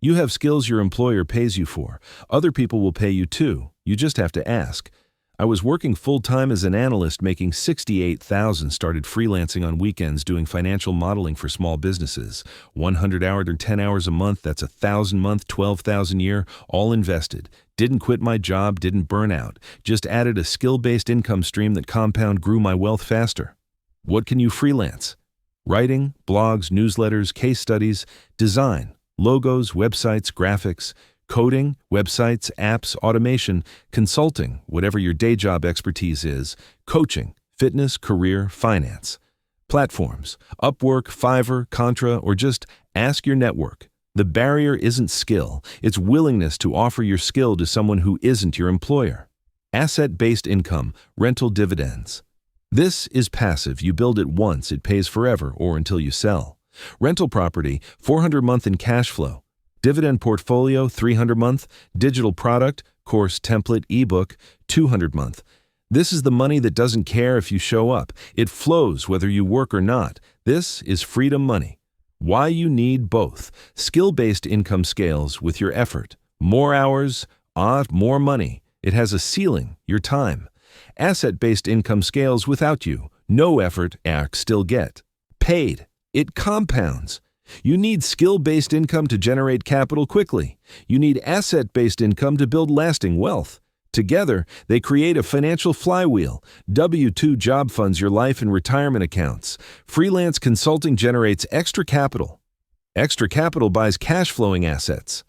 You have skills your employer pays you for. Other people will pay you too. You just have to ask. I was working full-time as an analyst making $68,000, started freelancing on weekends doing financial modeling for small businesses. 100 hours or 10 hours a month, that's $1,000 a month, $12,000 a year, all invested. Didn't quit my job, didn't burn out. Just added a skill-based income stream that grew my wealth faster. What can you freelance? Writing, blogs, newsletters, case studies, design, logos, websites, graphics, coding, websites, apps, automation, consulting, whatever your day job expertise is, coaching, fitness, career, finance. Platforms, Upwork, Fiverr, Contra, or just ask your network. The barrier isn't skill, it's willingness to offer your skill to someone who isn't your employer. Asset-based income, rental dividends. This is passive. You build it once, it pays forever or until you sell. Rental property, $400 a month in cash flow. Dividend portfolio, $300 a month. Digital product, course, template, ebook, $200 a month. This is the money that doesn't care if you show up. It flows whether you work or not. This is freedom money. Why you need both. Skill-based income scales with your effort. More hours, more money. It has a ceiling, your time. Asset-based income scales without you. No effort, still get. Paid. It compounds. You need skill-based income to generate capital quickly. You need asset-based income to build lasting wealth. Together, they create a financial flywheel. W-2 job funds your life and retirement accounts. Freelance consulting generates extra capital. Extra capital buys cash-flowing assets.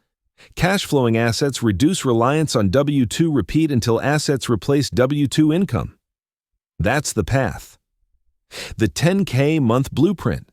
Cash-flowing assets reduce reliance on W-2 repeat until assets replace W-2 income. That's the path. The 10K month blueprint.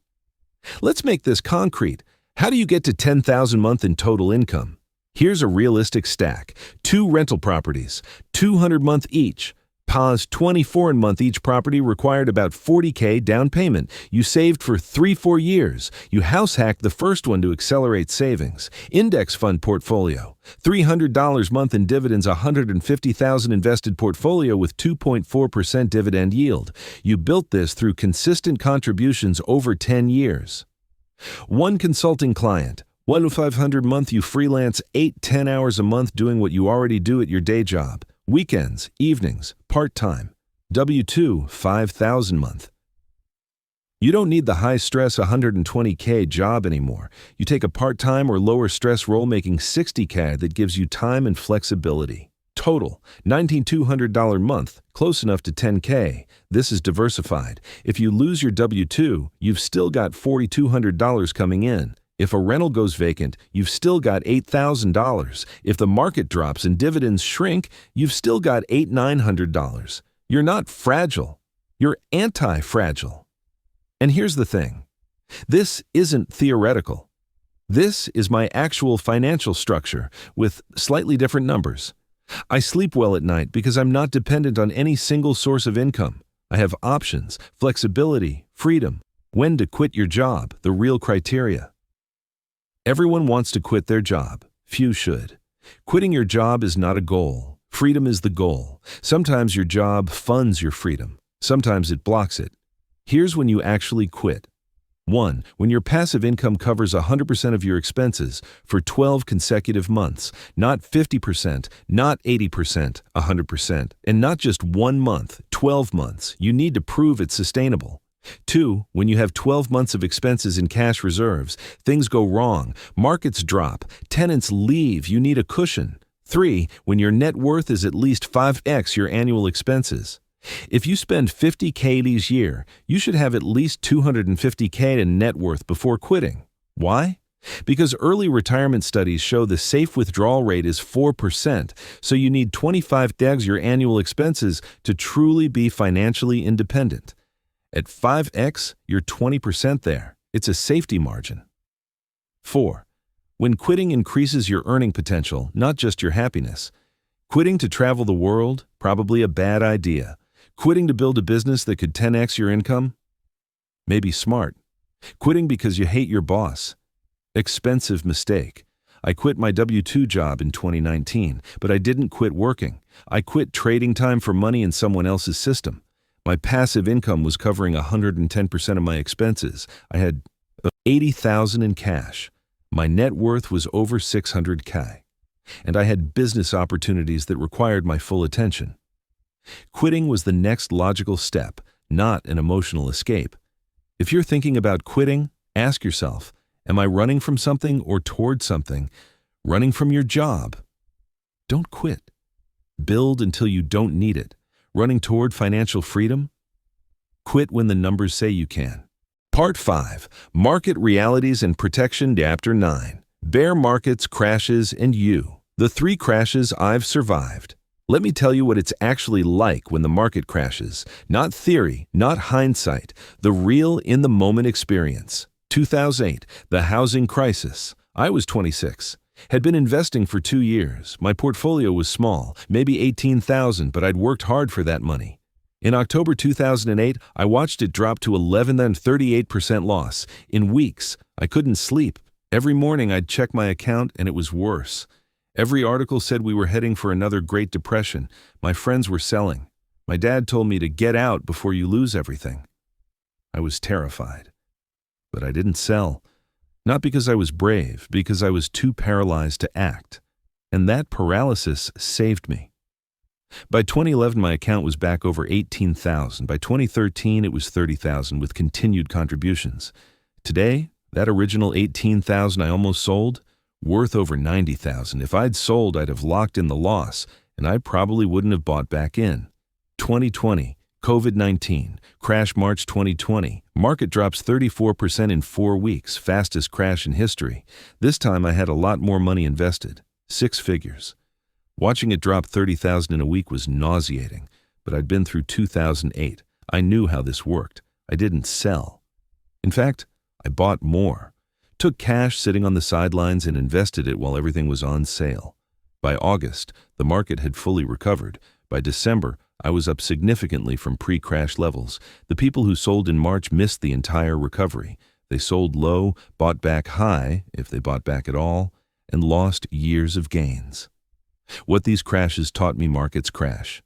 Let's make this concrete. How do you get to $10,000 a month in total income? Here's a realistic stack. 2 rental properties, $200 a month each. Pause, $24 a month each property required about $40K down payment. You saved for 3-4 years. You house hacked the first one to accelerate savings. Index fund portfolio, $300 a month in dividends, $150,000 invested portfolio with 2.4% dividend yield. You built this through consistent contributions over 10 years. 1 consulting client, $1,500 a month. You freelance 8-10 hours a month doing what you already do at your day job. Weekends, evenings, part-time. W-2, $5,000 a month. You don't need the high-stress $120K job anymore. You take a part-time or lower-stress role making $60K that gives you time and flexibility. Total, $19,200 a month, close enough to $10K. This is diversified. If you lose your W-2, you've still got $4,200 coming in. If a rental goes vacant, you've still got $8,000. If the market drops and dividends shrink, you've still got $800-900. You're not fragile. You're anti-fragile. And here's the thing. This isn't theoretical. This is my actual financial structure with slightly different numbers. I sleep well at night because I'm not dependent on any single source of income. I have options, flexibility, freedom. When to quit your job, the real criteria. Everyone wants to quit their job. Few should. Quitting your job is not a goal. Freedom is the goal. Sometimes your job funds your freedom. Sometimes it blocks it. Here's when you actually quit. 1. When your passive income covers 100% of your expenses for 12 consecutive months, not 50%, not 80%, 100%, and not just 1 month, 12 months. You need to prove it's sustainable. 2. When you have 12 months of expenses in cash reserves, things go wrong, markets drop, tenants leave, you need a cushion. 3. When your net worth is at least 5x your annual expenses. If you spend 50K each year, you should have at least 250K in net worth before quitting. Why? Because early retirement studies show the safe withdrawal rate is 4%, so you need 25x your annual expenses to truly be financially independent. At 5x, you're 20% there. It's a safety margin. 4. When quitting increases your earning potential, not just your happiness. Quitting to travel the world? Probably a bad idea. Quitting to build a business that could 10x your income? Maybe smart. Quitting because you hate your boss? Expensive mistake. I quit my W-2 job in 2019, but I didn't quit working. I quit trading time for money in someone else's system. My passive income was covering 110% of my expenses. I had $80,000 in cash. My net worth was over $600K. And I had business opportunities that required my full attention. Quitting was the next logical step, not an emotional escape. If you're thinking about quitting, ask yourself, am I running from something or toward something? Running from your job? Don't quit. Build until you don't need it. Running toward financial freedom? Quit when the numbers say you can. Part 5. Market Realities and Protection, Chapter 9. Bear markets, crashes, and you. The 3 crashes I've survived. Let me tell you what it's actually like when the market crashes. Not theory, not hindsight. The real in-the-moment experience. 2008, the housing crisis. I was 26. Had been investing for 2 years. My portfolio was small, maybe $18,000, but I'd worked hard for that money. In October 2008, I watched it drop to 11 and 38% loss. In weeks, I couldn't sleep. Every morning I'd check my account and it was worse. Every article said we were heading for another Great Depression. My friends were selling. My dad told me to get out before you lose everything. I was terrified. But I didn't sell. Not because I was brave, because I was too paralyzed to act. And that paralysis saved me. By 2011, my account was back over $18,000. By 2013, it was $30,000 with continued contributions. Today, that original $18,000 I almost sold, worth over $90,000. If I'd sold, I'd have locked in the loss, and I probably wouldn't have bought back in. 2020, COVID-19, crash March 2020. Market drops 34% in 4 weeks, fastest crash in history. This time I had a lot more money invested, 6 figures. Watching it drop $30,000 in a week was nauseating, but I'd been through 2008. I knew how this worked. I didn't sell. In fact, I bought more. Took cash sitting on the sidelines and invested it while everything was on sale. By August, the market had fully recovered. By December, I was up significantly from pre-crash levels. The people who sold in March missed the entire recovery. They sold low, bought back high, if they bought back at all, and lost years of gains. What these crashes taught me: markets crash.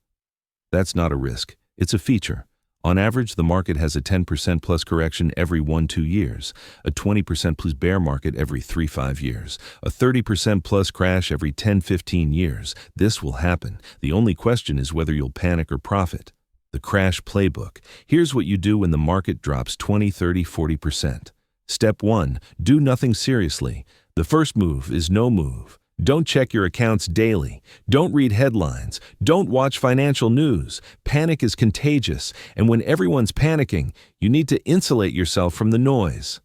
That's not a risk, it's a feature. On average, the market has a 10% plus correction every 1-2 years, a 20% plus bear market every 3-5 years, a 30% plus crash every 10-15 years. This will happen. The only question is whether you'll panic or profit. The crash playbook. Here's what you do when the market drops 20, 30, 40%. Step 1. Do nothing seriously. The first move is no move. Don't check your accounts daily. Don't read headlines. Don't watch financial news. Panic is contagious, and when everyone's panicking, you need to insulate yourself from the noise.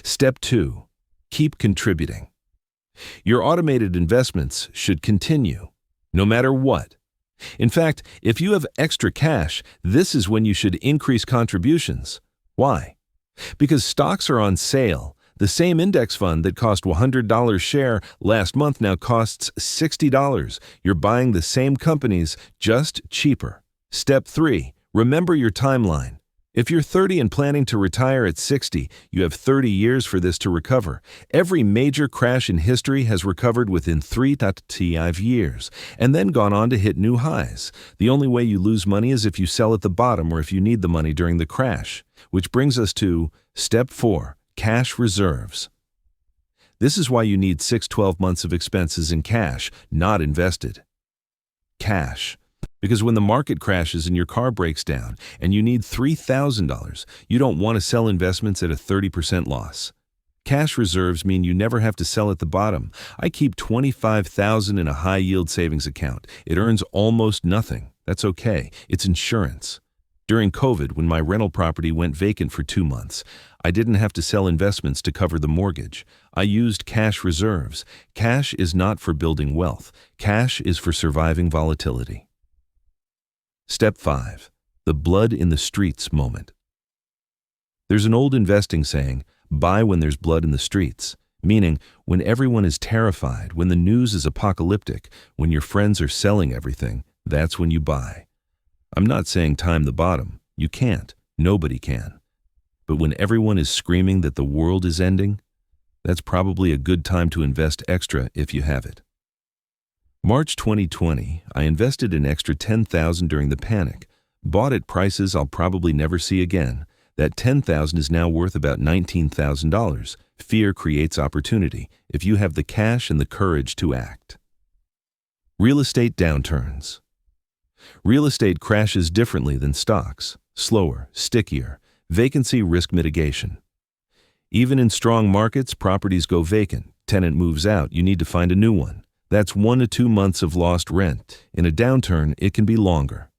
Step 2. Keep contributing. Your automated investments should continue, no matter what. In fact, if you have extra cash, this is when you should increase contributions. Why? Because stocks are on sale. The same index fund that cost $100 share last month now costs $60. You're buying the same companies, just cheaper. Step 3. Remember your timeline. If you're 30 and planning to retire at 60, you have 30 years for this to recover. Every major crash in history has recovered within 3-5 years, and then gone on to hit new highs. The only way you lose money is if you sell at the bottom or if you need the money during the crash. Which brings us to Step 4. Cash reserves. This is why you need 6-12 months of expenses in cash, not invested. Cash. Because when the market crashes and your car breaks down and you need $3,000, you don't want to sell investments at a 30% loss. Cash reserves mean you never have to sell at the bottom. I keep $25,000 in a high-yield savings account. It earns almost nothing. That's okay. It's insurance. During COVID, when my rental property went vacant for 2 months, I didn't have to sell investments to cover the mortgage. I used cash reserves. Cash is not for building wealth. Cash is for surviving volatility. Step 5. The blood in the streets moment. There's an old investing saying, buy when there's blood in the streets, meaning when everyone is terrified, when the news is apocalyptic, when your friends are selling everything, that's when you buy. I'm not saying time the bottom. You can't. Nobody can. But when everyone is screaming that the world is ending, that's probably a good time to invest extra if you have it. March 2020, I invested an extra $10,000 during the panic, bought at prices I'll probably never see again. That $10,000 is now worth about $19,000. Fear creates opportunity if you have the cash and the courage to act. Real estate downturns. Real estate crashes differently than stocks, slower, stickier, vacancy risk mitigation. Even in strong markets, properties go vacant. Tenant moves out, you need to find a new one. That's 1 to 2 months of lost rent. In a downturn, it can be longer.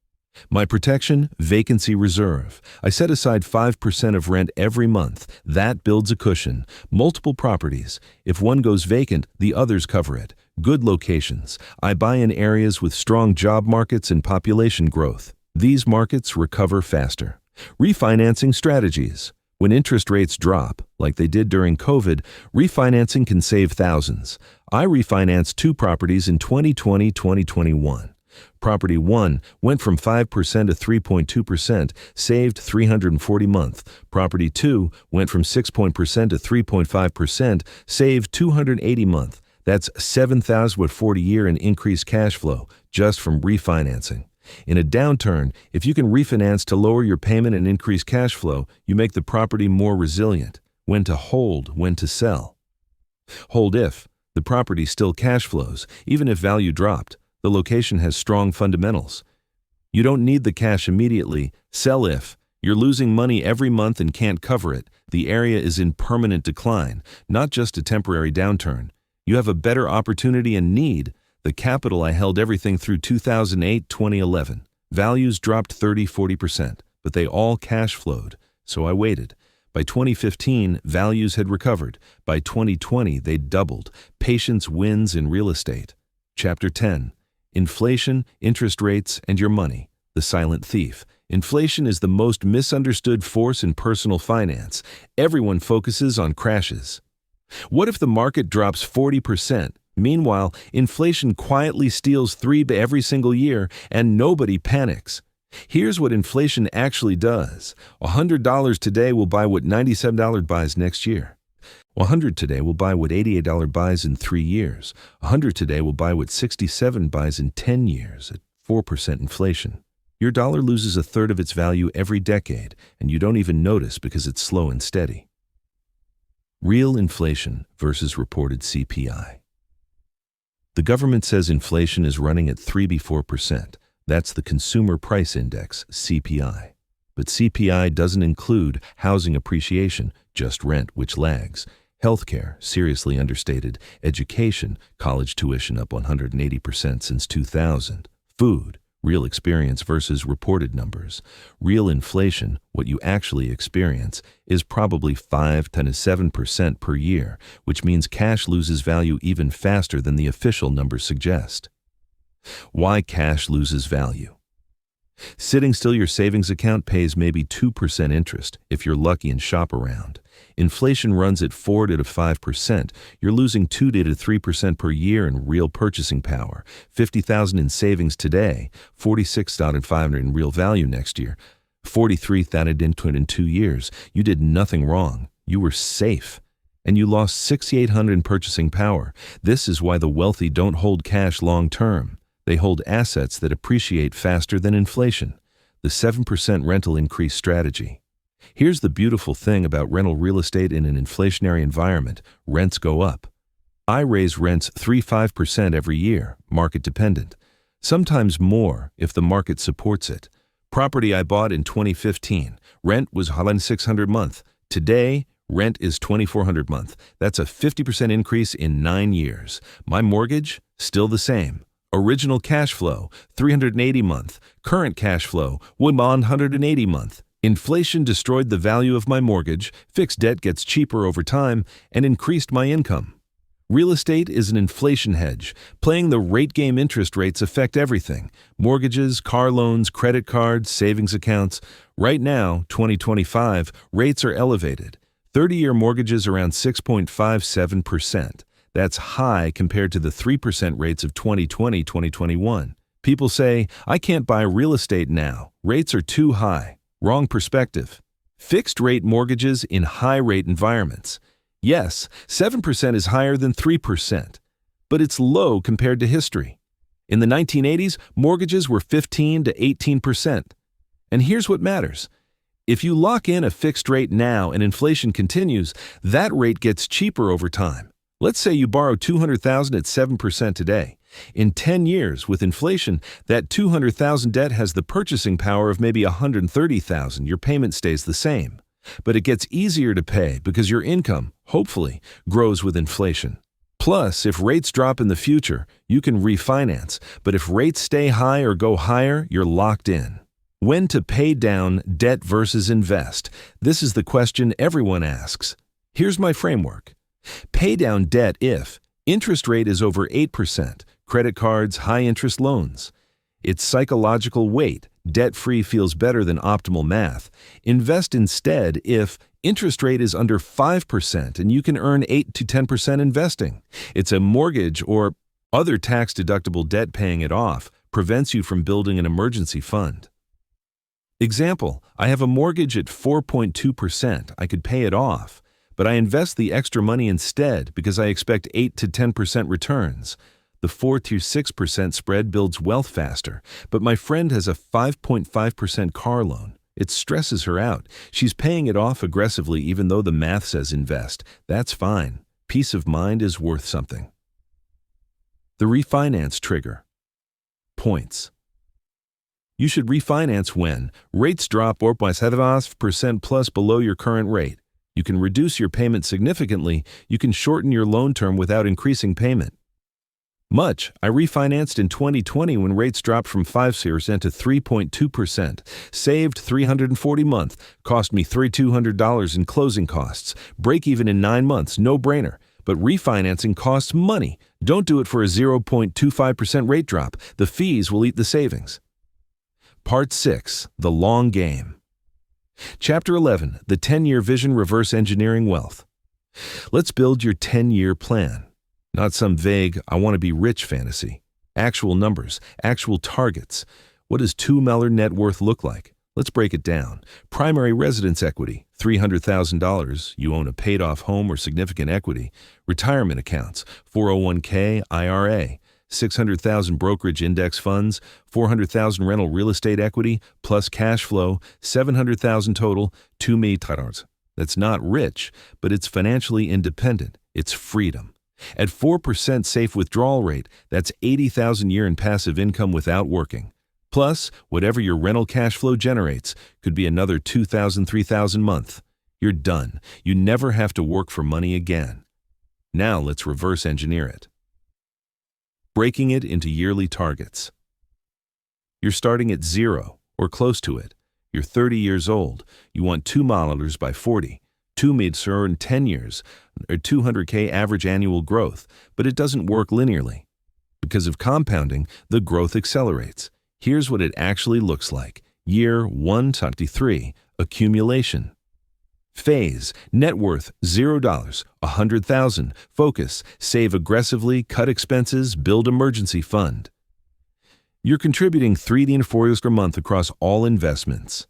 My protection, vacancy reserve. I set aside 5% of rent every month. That builds a cushion. Multiple properties. If one goes vacant, the others cover it. Good locations. I buy in areas with strong job markets and population growth. These markets recover faster. Refinancing strategies. When interest rates drop, like they did during COVID, refinancing can save thousands. I refinanced 2 properties in 2020-2021. Property 1 went from 5% to 3.2%, saved $340 a month. Property 2 went from 6% to 3.5%, saved $280 a month. That's $7,040 a year in increased cash flow just from refinancing. In a downturn, if you can refinance to lower your payment and increase cash flow, you make the property more resilient. When to hold, when to sell. Hold if the property still cash flows, even if value dropped. The location has strong fundamentals. You don't need the cash immediately. Sell if you're losing money every month and can't cover it. The area is in permanent decline, not just a temporary downturn. You have a better opportunity and need. The capital I held everything through 2008-2011. Values dropped 30-40%, but they all cash flowed, so I waited. By 2015, values had recovered. By 2020, they doubled. Patience wins in real estate. Chapter 10. Inflation, interest rates, and your money. The silent thief. Inflation is the most misunderstood force in personal finance. Everyone focuses on crashes. What if the market drops 40%? Meanwhile, inflation quietly steals 3% every single year, and nobody panics. Here's what inflation actually does. $100 today will buy what $97 buys next year. $100 today will buy what $88 buys in 3 years. $100 today will buy what $67 buys in 10 years at 4% inflation. Your dollar loses a third of its value every decade, and you don't even notice because it's slow and steady. Real inflation versus reported CPI. The government says inflation is running at 3-4%. That's the Consumer Price Index, CPI. But CPI doesn't include housing appreciation, just rent, which lags. Healthcare, seriously understated. Education, college tuition up 180% since 2000. Food, real experience versus reported numbers. Real inflation, what you actually experience, is probably 5 to 7% per year, which means cash loses value even faster than the official numbers suggest. Why cash loses value? Sitting still, your savings account pays maybe 2% interest if you're lucky and shop around. Inflation runs at 4 to 5%. You're losing 2 to 3% per year in real purchasing power. $50,000 in savings today, $46,500 in real value next year. $43,000 into it in 2 years. You did nothing wrong. You were safe. And you lost $6,800 in purchasing power. This is why the wealthy don't hold cash long term. They hold assets that appreciate faster than inflation. The 7% rental increase strategy. Here's the beautiful thing about rental real estate in an inflationary environment. Rents go up. I raise rents 3-5% every year, market dependent. Sometimes more if the market supports it. Property I bought in 2015. Rent was $600 a month. Today, rent is $2,400 a month. That's a 50% increase in 9 years. My mortgage, still the same. Original cash flow, 380 month. Current cash flow, 180 month. Inflation destroyed the value of my mortgage, fixed debt gets cheaper over time, and increased my income. Real estate is an inflation hedge. Playing the rate game, interest rates affect everything. Mortgages, car loans, credit cards, savings accounts. Right now, 2025, rates are elevated. 30-year mortgages around 6.57%. That's high compared to the 3% rates of 2020-2021. People say, I can't buy real estate now. Rates are too high. Wrong perspective. Fixed rate mortgages in high rate environments. Yes, 7% is higher than 3%, but it's low compared to history. In the 1980s, mortgages were 15 to 18%. And here's what matters. If you lock in a fixed rate now and inflation continues, that rate gets cheaper over time. Let's say you borrow $200,000 at 7% today. In 10 years, with inflation, that $200,000 debt has the purchasing power of maybe $130,000. Your payment stays the same. But it gets easier to pay because your income, hopefully, grows with inflation. Plus, if rates drop in the future, you can refinance. But if rates stay high or go higher, you're locked in. When to pay down debt versus invest? This is the question everyone asks. Here's my framework. Pay down debt if interest rate is over 8%, credit cards, high-interest loans. It's psychological weight. Debt-free feels better than optimal math. Invest instead if interest rate is under 5% and you can earn 8 to 10% investing. It's a mortgage or other tax-deductible debt. Paying it off prevents you from building an emergency fund. Example, I have a mortgage at 4.2%. I could pay it off, but I invest the extra money instead because I expect 8 to 10% returns. The 4 to 6% spread builds wealth faster, but my friend has a 5.5% car loan. It stresses her out. She's paying it off aggressively even though the math says invest. That's fine. Peace of mind is worth something. The refinance trigger. Points. You should refinance when rates drop or by 7% plus below your current rate. You can reduce your payment significantly. You can shorten your loan term without increasing payment. I refinanced in 2020 when rates dropped from 5% to 3.2%. Saved $340 a month. Cost me $3,200 in closing costs. Break even in 9 months. No brainer. But refinancing costs money. Don't do it for a 0.25% rate drop. The fees will eat the savings. Part 6. The Long Game. Chapter 11. The 10-Year Vision. Reverse Engineering Wealth. Let's build your 10-year plan. Not some vague, I want to be rich fantasy. Actual numbers, actual targets. What does $2 million net worth look like? Let's break it down. Primary residence equity, $300,000. You own a paid-off home or significant equity. Retirement accounts, 401k, IRA. 600,000 brokerage index funds, 400,000 rental real estate equity, plus cash flow, 700,000 total, $2 million. That's not rich, but it's financially independent. It's freedom. At 4% safe withdrawal rate, that's $80,000 a year in passive income without working. Plus, whatever your rental cash flow generates could be another $2,000, $3,000 a month. You're done. You never have to work for money again. Now let's reverse engineer it. Breaking it into yearly targets. You're starting at 0 or close to it. You're 30 years old. You want $2 million by 40. 2 million in 10 years, or 200K average annual growth, but it doesn't work linearly. Because of compounding, the growth accelerates. Here's what it actually looks like. Year 123, accumulation. Phase, net worth, $0, $100,000. Focus, save aggressively, cut expenses, build emergency fund. You're contributing $3 to $4 per month across all investments.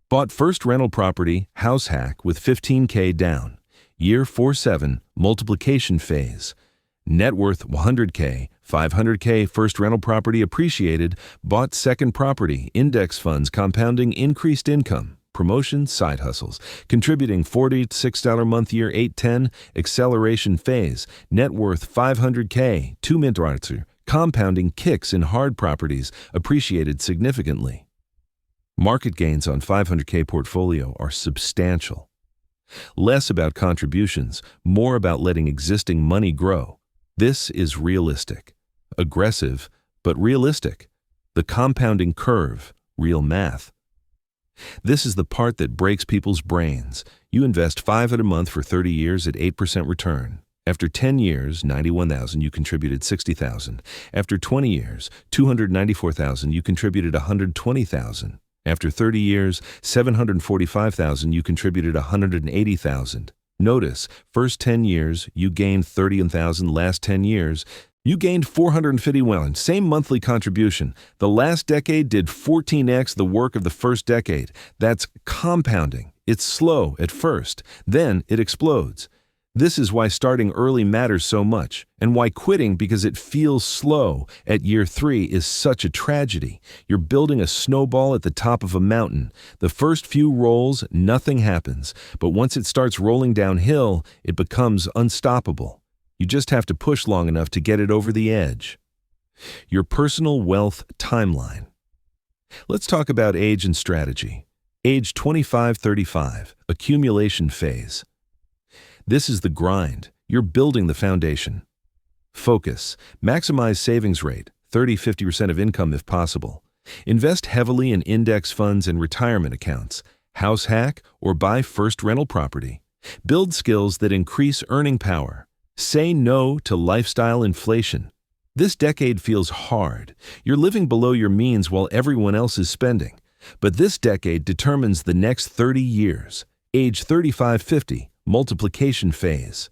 Bought first rental property, house hack with 15K down. Year 47, multiplication phase. Net worth 100K, 500K first rental property appreciated. Bought second property, index funds compounding increased income. Promotion, side hustles, contributing $46 a month. Year 810, acceleration phase. Net worth 500K, 2 million. Compounding kicks in hard properties, appreciated significantly. Market gains on 500K portfolio are substantial. Less about contributions, more about letting existing money grow. This is realistic. aggressive, but realistic. The compounding curve, real math. This is the part that breaks people's brains. You invest $500 a month for 30 years at 8% return. After 10 years, $91,000, you contributed $60,000. After 20 years, $294,000, you contributed $120,000. After 30 years, $745,000, you contributed $180,000. Notice, first 10 years, you gained $30,000. Last 10 years, you gained $451,000. Same monthly contribution. The last decade did 14x the work of the first decade. That's compounding. It's slow at first, then it explodes. This is why starting early matters so much, and why quitting because it feels slow at year 3 is such a tragedy. You're building a snowball at the top of a mountain. The first few rolls, nothing happens, but once it starts rolling downhill, it becomes unstoppable. You just have to push long enough to get it over the edge. Your personal wealth timeline. Let's talk about age and strategy. Age 25-35, accumulation phase. This is the grind. You're building the foundation. Focus. Maximize savings rate, 30-50% of income if possible. Invest heavily in index funds and retirement accounts. House hack or buy first rental property. Build skills that increase earning power. Say no to lifestyle inflation. This decade feels hard. You're living below your means while everyone else is spending. But this decade determines the next 30 years. Age 35-50. Multiplication phase.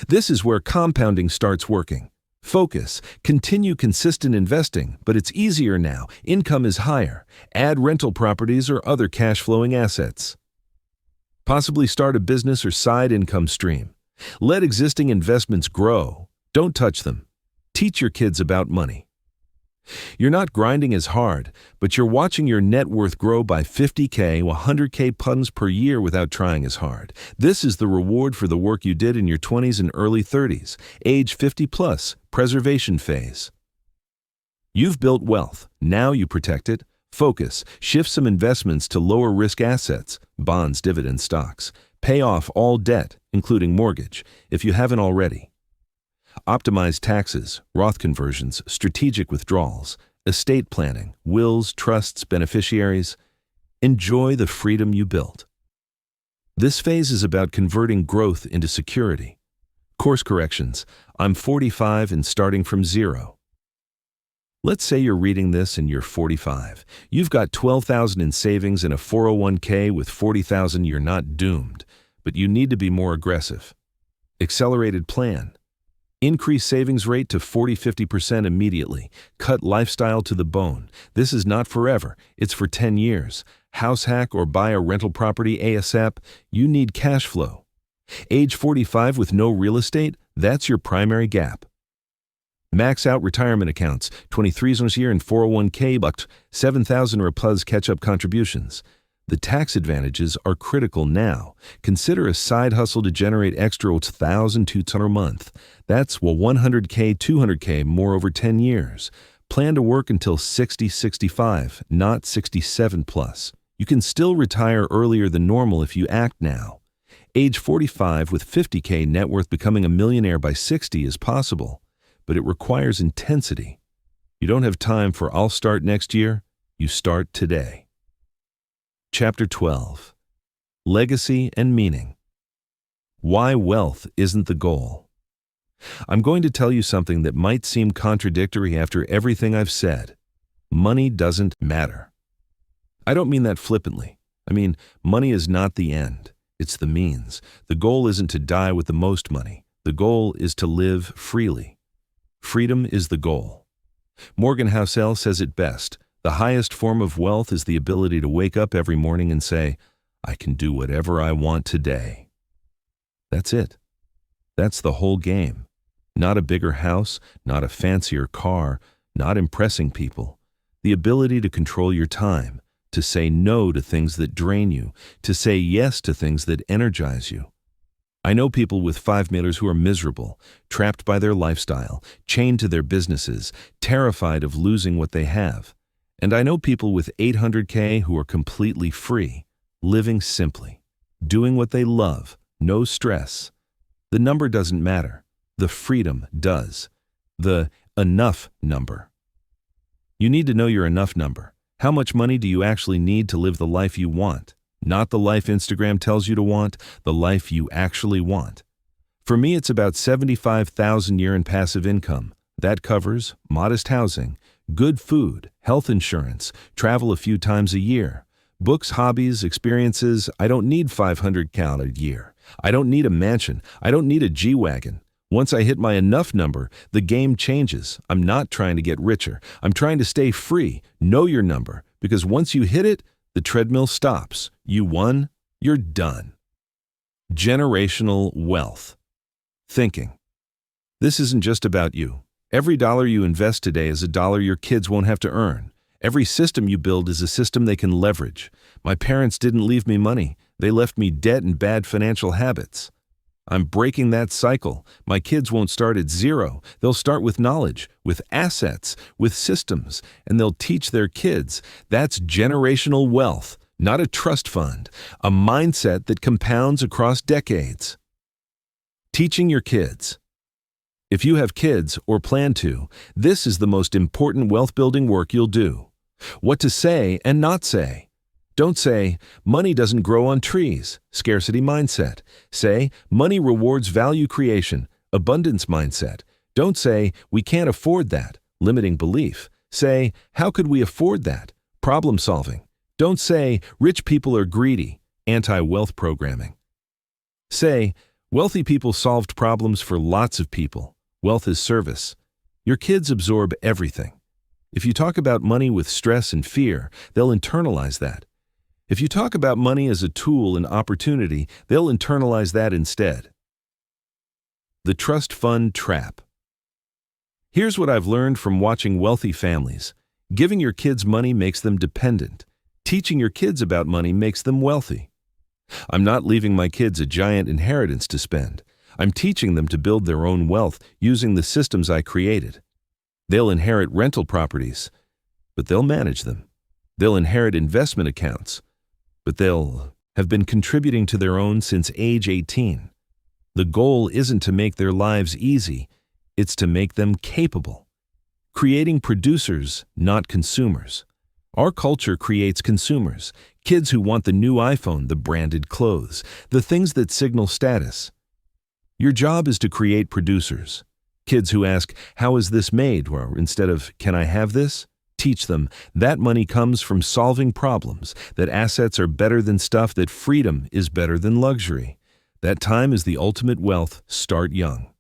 This is where compounding starts working. Focus. Continue consistent investing, but it's easier now. Income is higher. Add rental properties or other cash-flowing assets. Possibly start a business or side income stream. Let existing investments grow. Don't touch them. Teach your kids about money. You're not grinding as hard, but you're watching your net worth grow by 50K, 100K puns per year without trying as hard. This is the reward for the work you did in your 20s and early 30s. Age 50 plus, preservation phase. You've built wealth. Now you protect it. Focus. Shift some investments to lower risk assets, bonds, dividend stocks. Pay off all debt, including mortgage, if you haven't already. Optimize taxes, Roth conversions, strategic withdrawals, estate planning, wills, trusts, beneficiaries. Enjoy the freedom you built. This phase is about converting growth into security. Course corrections. I'm 45 and starting from zero. Let's say you're reading this and you're 45. You've got $12,000 in savings and a 401k with $40,000. You're not doomed, but you need to be more aggressive. Accelerated plan. Increase savings rate to 40-50% immediately. Cut lifestyle to the bone. This is not forever. It's for 10 years. House hack or buy a rental property ASAP. You need cash flow. Age 45 with no real estate, that's your primary gap. Max out retirement accounts, 23 year and 401k, but 7,000 or plus catch-up contributions. The tax advantages are critical now. Consider a side hustle to generate extra $1,200 a month. That's 100K, 200K more over 10 years. Plan to work until 60-65, not 67 plus. You can still retire earlier than normal if you act now. Age 45 with 50K net worth becoming a millionaire by 60 is possible, but it requires intensity. You don't have time for I'll start next year. You start today. Chapter 12. Legacy and Meaning. Why wealth isn't the goal. I'm going to tell you something that might seem contradictory after everything I've said. Money doesn't matter. I don't mean that flippantly. I mean, money is not the end. It's the means. The goal isn't to die with the most money. The goal is to live freely. Freedom is the goal. Morgan Housel says it best. The highest form of wealth is the ability to wake up every morning and say, I can do whatever I want today. That's it. That's the whole game. Not a bigger house, not a fancier car, not impressing people. The ability to control your time, to say no to things that drain you, to say yes to things that energize you. I know people with 5 meters who are miserable, trapped by their lifestyle, chained to their businesses, terrified of losing what they have. And I know people with 800K who are completely free, living simply, doing what they love, no stress. The number doesn't matter. The freedom does. The enough number. You need to know your enough number. How much money do you actually need to live the life you want? Not the life Instagram tells you to want, the life you actually want. For me, it's about $75,000 a year in passive income. That covers modest housing, good food, health insurance, travel a few times a year, books, hobbies, experiences. I don't need $500,000 a year. I don't need a mansion. I don't need a G-Wagon. Once I hit my enough number, the game changes. I'm not trying to get richer. I'm trying to stay free. Know your number, because once you hit it, the treadmill stops. You won, you're done. Generational wealth. Thinking. This isn't just about you. Every dollar you invest today is a dollar your kids won't have to earn. Every system you build is a system they can leverage. My parents didn't leave me money. They left me debt and bad financial habits. I'm breaking that cycle. My kids won't start at zero. They'll start with knowledge, with assets, with systems, and they'll teach their kids. That's generational wealth, not a trust fund, a mindset that compounds across decades. Teaching your kids. If you have kids or plan to, this is the most important wealth-building work you'll do. What to say and not say. Don't say, money doesn't grow on trees, scarcity mindset. Say, money rewards value creation, abundance mindset. Don't say, we can't afford that, limiting belief. Say, how could we afford that, problem solving. Don't say, rich people are greedy, anti-wealth programming. Say, wealthy people solved problems for lots of people. Wealth is service. Your kids absorb everything. If you talk about money with stress and fear, they'll internalize that. If you talk about money as a tool and opportunity, they'll internalize that instead. The trust fund trap. Here's what I've learned from watching wealthy families. Giving your kids money makes them dependent. Teaching your kids about money makes them wealthy. I'm not leaving my kids a giant inheritance to spend. I'm teaching them to build their own wealth using the systems I created. They'll inherit rental properties, but they'll manage them. They'll inherit investment accounts, but they'll have been contributing to their own since age 18. The goal isn't to make their lives easy, it's to make them capable. Creating producers, not consumers. Our culture creates consumers, kids who want the new iPhone, the branded clothes, the things that signal status. Your job is to create producers. Kids who ask, how is this made? Or instead of, can I have this? Teach them that money comes from solving problems, that assets are better than stuff, that freedom is better than luxury. That time is the ultimate wealth. Start young.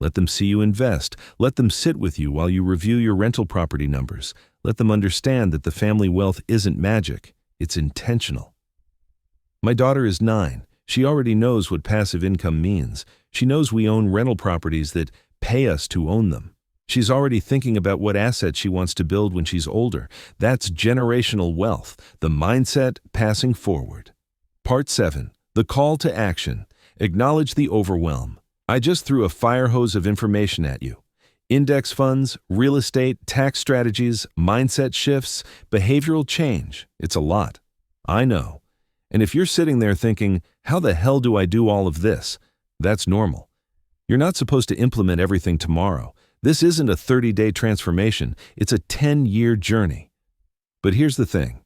Let them see you invest. Let them sit with you while you review your rental property numbers. Let them understand that the family wealth isn't magic. It's intentional. My daughter is 9. She already knows what passive income means. She knows we own rental properties that pay us to own them. She's already thinking about what assets she wants to build when she's older. That's generational wealth, the mindset passing forward. Part 7. The call to action. Acknowledge the overwhelm. I just threw a fire hose of information at you. Index funds, real estate, tax strategies, mindset shifts, behavioral change. It's a lot. I know. And if you're sitting there thinking, how the hell do I do all of this? That's normal. You're not supposed to implement everything tomorrow. This isn't a 30-day transformation. It's a 10-year journey. But here's the thing.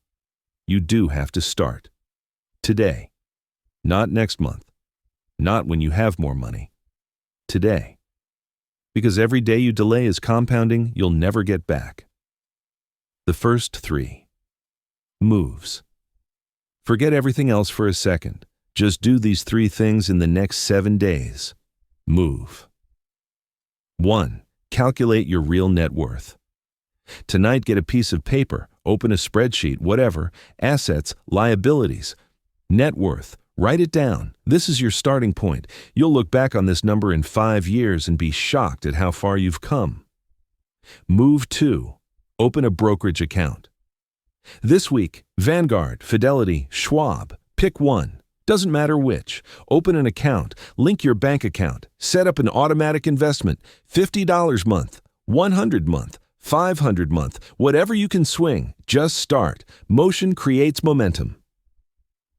You do have to start. Today. Not next month. Not when you have more money. Today. Because every day you delay is compounding you'll never get back. The first 3. Moves. Forget everything else for a second. Just do these 3 things in the next 7 days. Move. 1. Calculate your real net worth. Tonight, get a piece of paper, open a spreadsheet, whatever, assets, liabilities, net worth. Write it down. This is your starting point. You'll look back on this number in 5 years and be shocked at how far you've come. Move 2. Open a brokerage account. This week, Vanguard, Fidelity, Schwab. Pick one. Doesn't matter which. Open an account. Link your bank account. Set up an automatic investment. $50 month, $100 month, $500 month. Whatever you can swing, just start. Motion creates momentum.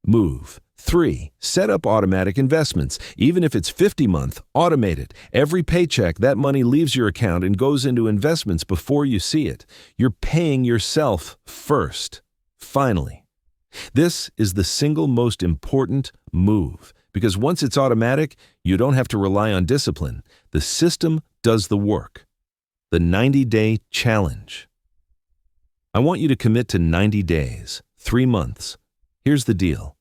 Move 3. Set up automatic investments. Even if it's 50-month, automate it. Every paycheck, that money leaves your account and goes into investments before you see it. You're paying yourself first. Finally, this is the single most important move, because once it's automatic, you don't have to rely on discipline. The system does the work. The 90-day challenge. I want you to commit to 90 days, 3 months. Here's the deal.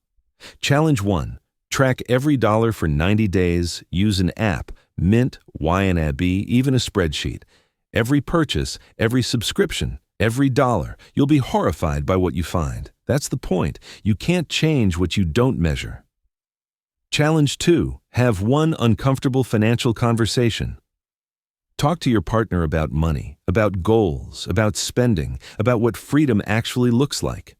Challenge 1. Track every dollar for 90 days. Use an app, Mint, YNAB, even a spreadsheet. Every purchase, every subscription, every dollar. You'll be horrified by what you find. That's the point. You can't change what you don't measure. Challenge 2. Have one uncomfortable financial conversation. Talk to your partner about money, about goals, about spending, about what freedom actually looks like.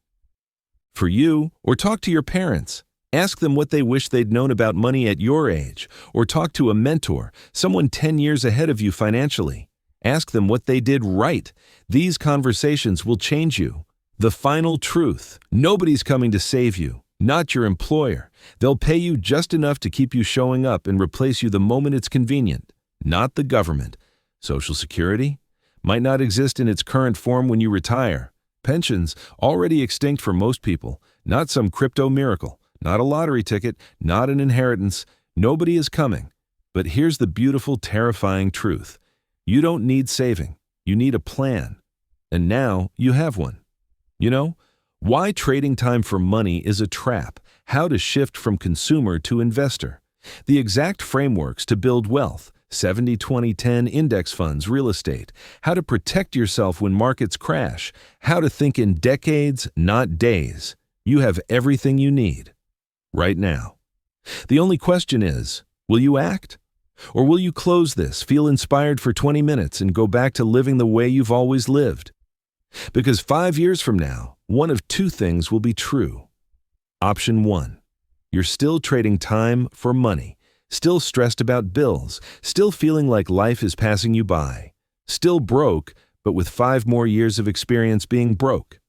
For you, or talk to your parents. Ask them what they wish they'd known about money at your age, or talk to a mentor, someone 10 years ahead of you financially. Ask them what they did right. These conversations will change you. The final truth: nobody's coming to save you, not your employer. They'll pay you just enough to keep you showing up and replace you the moment it's convenient. Not the government. Social Security might not exist in its current form when you retire. Pensions, already extinct for most people, not some crypto miracle, not a lottery ticket, not an inheritance. Nobody is coming. But here's the beautiful, terrifying truth. You don't need saving. You need a plan. And now you have one. You know, why trading time for money is a trap, how to shift from consumer to investor, the exact frameworks to build wealth, 70-20-10 index funds, real estate, how to protect yourself when markets crash, how to think in decades, not days. You have everything you need right now. The only question is, will you act? Or will you close this, feel inspired for 20 minutes, and go back to living the way you've always lived? Because 5 years from now, one of two things will be true. Option 1, you're still trading time for money. Still stressed about bills, still feeling like life is passing you by, still broke, but with 5 more years of experience being broke.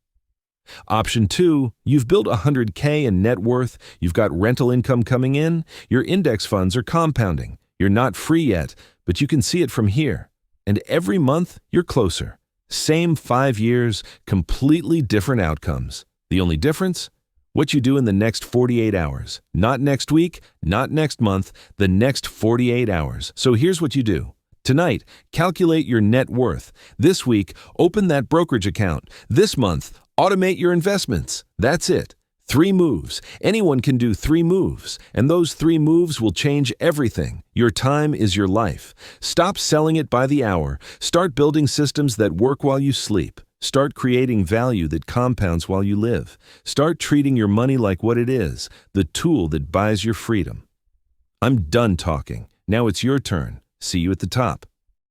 Option 2, you've built $100K in net worth, you've got rental income coming in, your index funds are compounding, you're not free yet, but you can see it from here, and every month you're closer. Same 5 years, completely different outcomes. The only difference? What you do in the next 48 hours. Not next week, not next month, the next 48 hours. So here's what you do. Tonight, calculate your net worth. This week, open that brokerage account. This month, automate your investments. That's it. 3 moves. Anyone can do 3 moves, and those 3 moves will change everything. Your time is your life. Stop selling it by the hour. Start building systems that work while you sleep. Start creating value that compounds while you live. Start treating your money like what it is, the tool that buys your freedom. I'm done talking. Now it's your turn. See you at the top.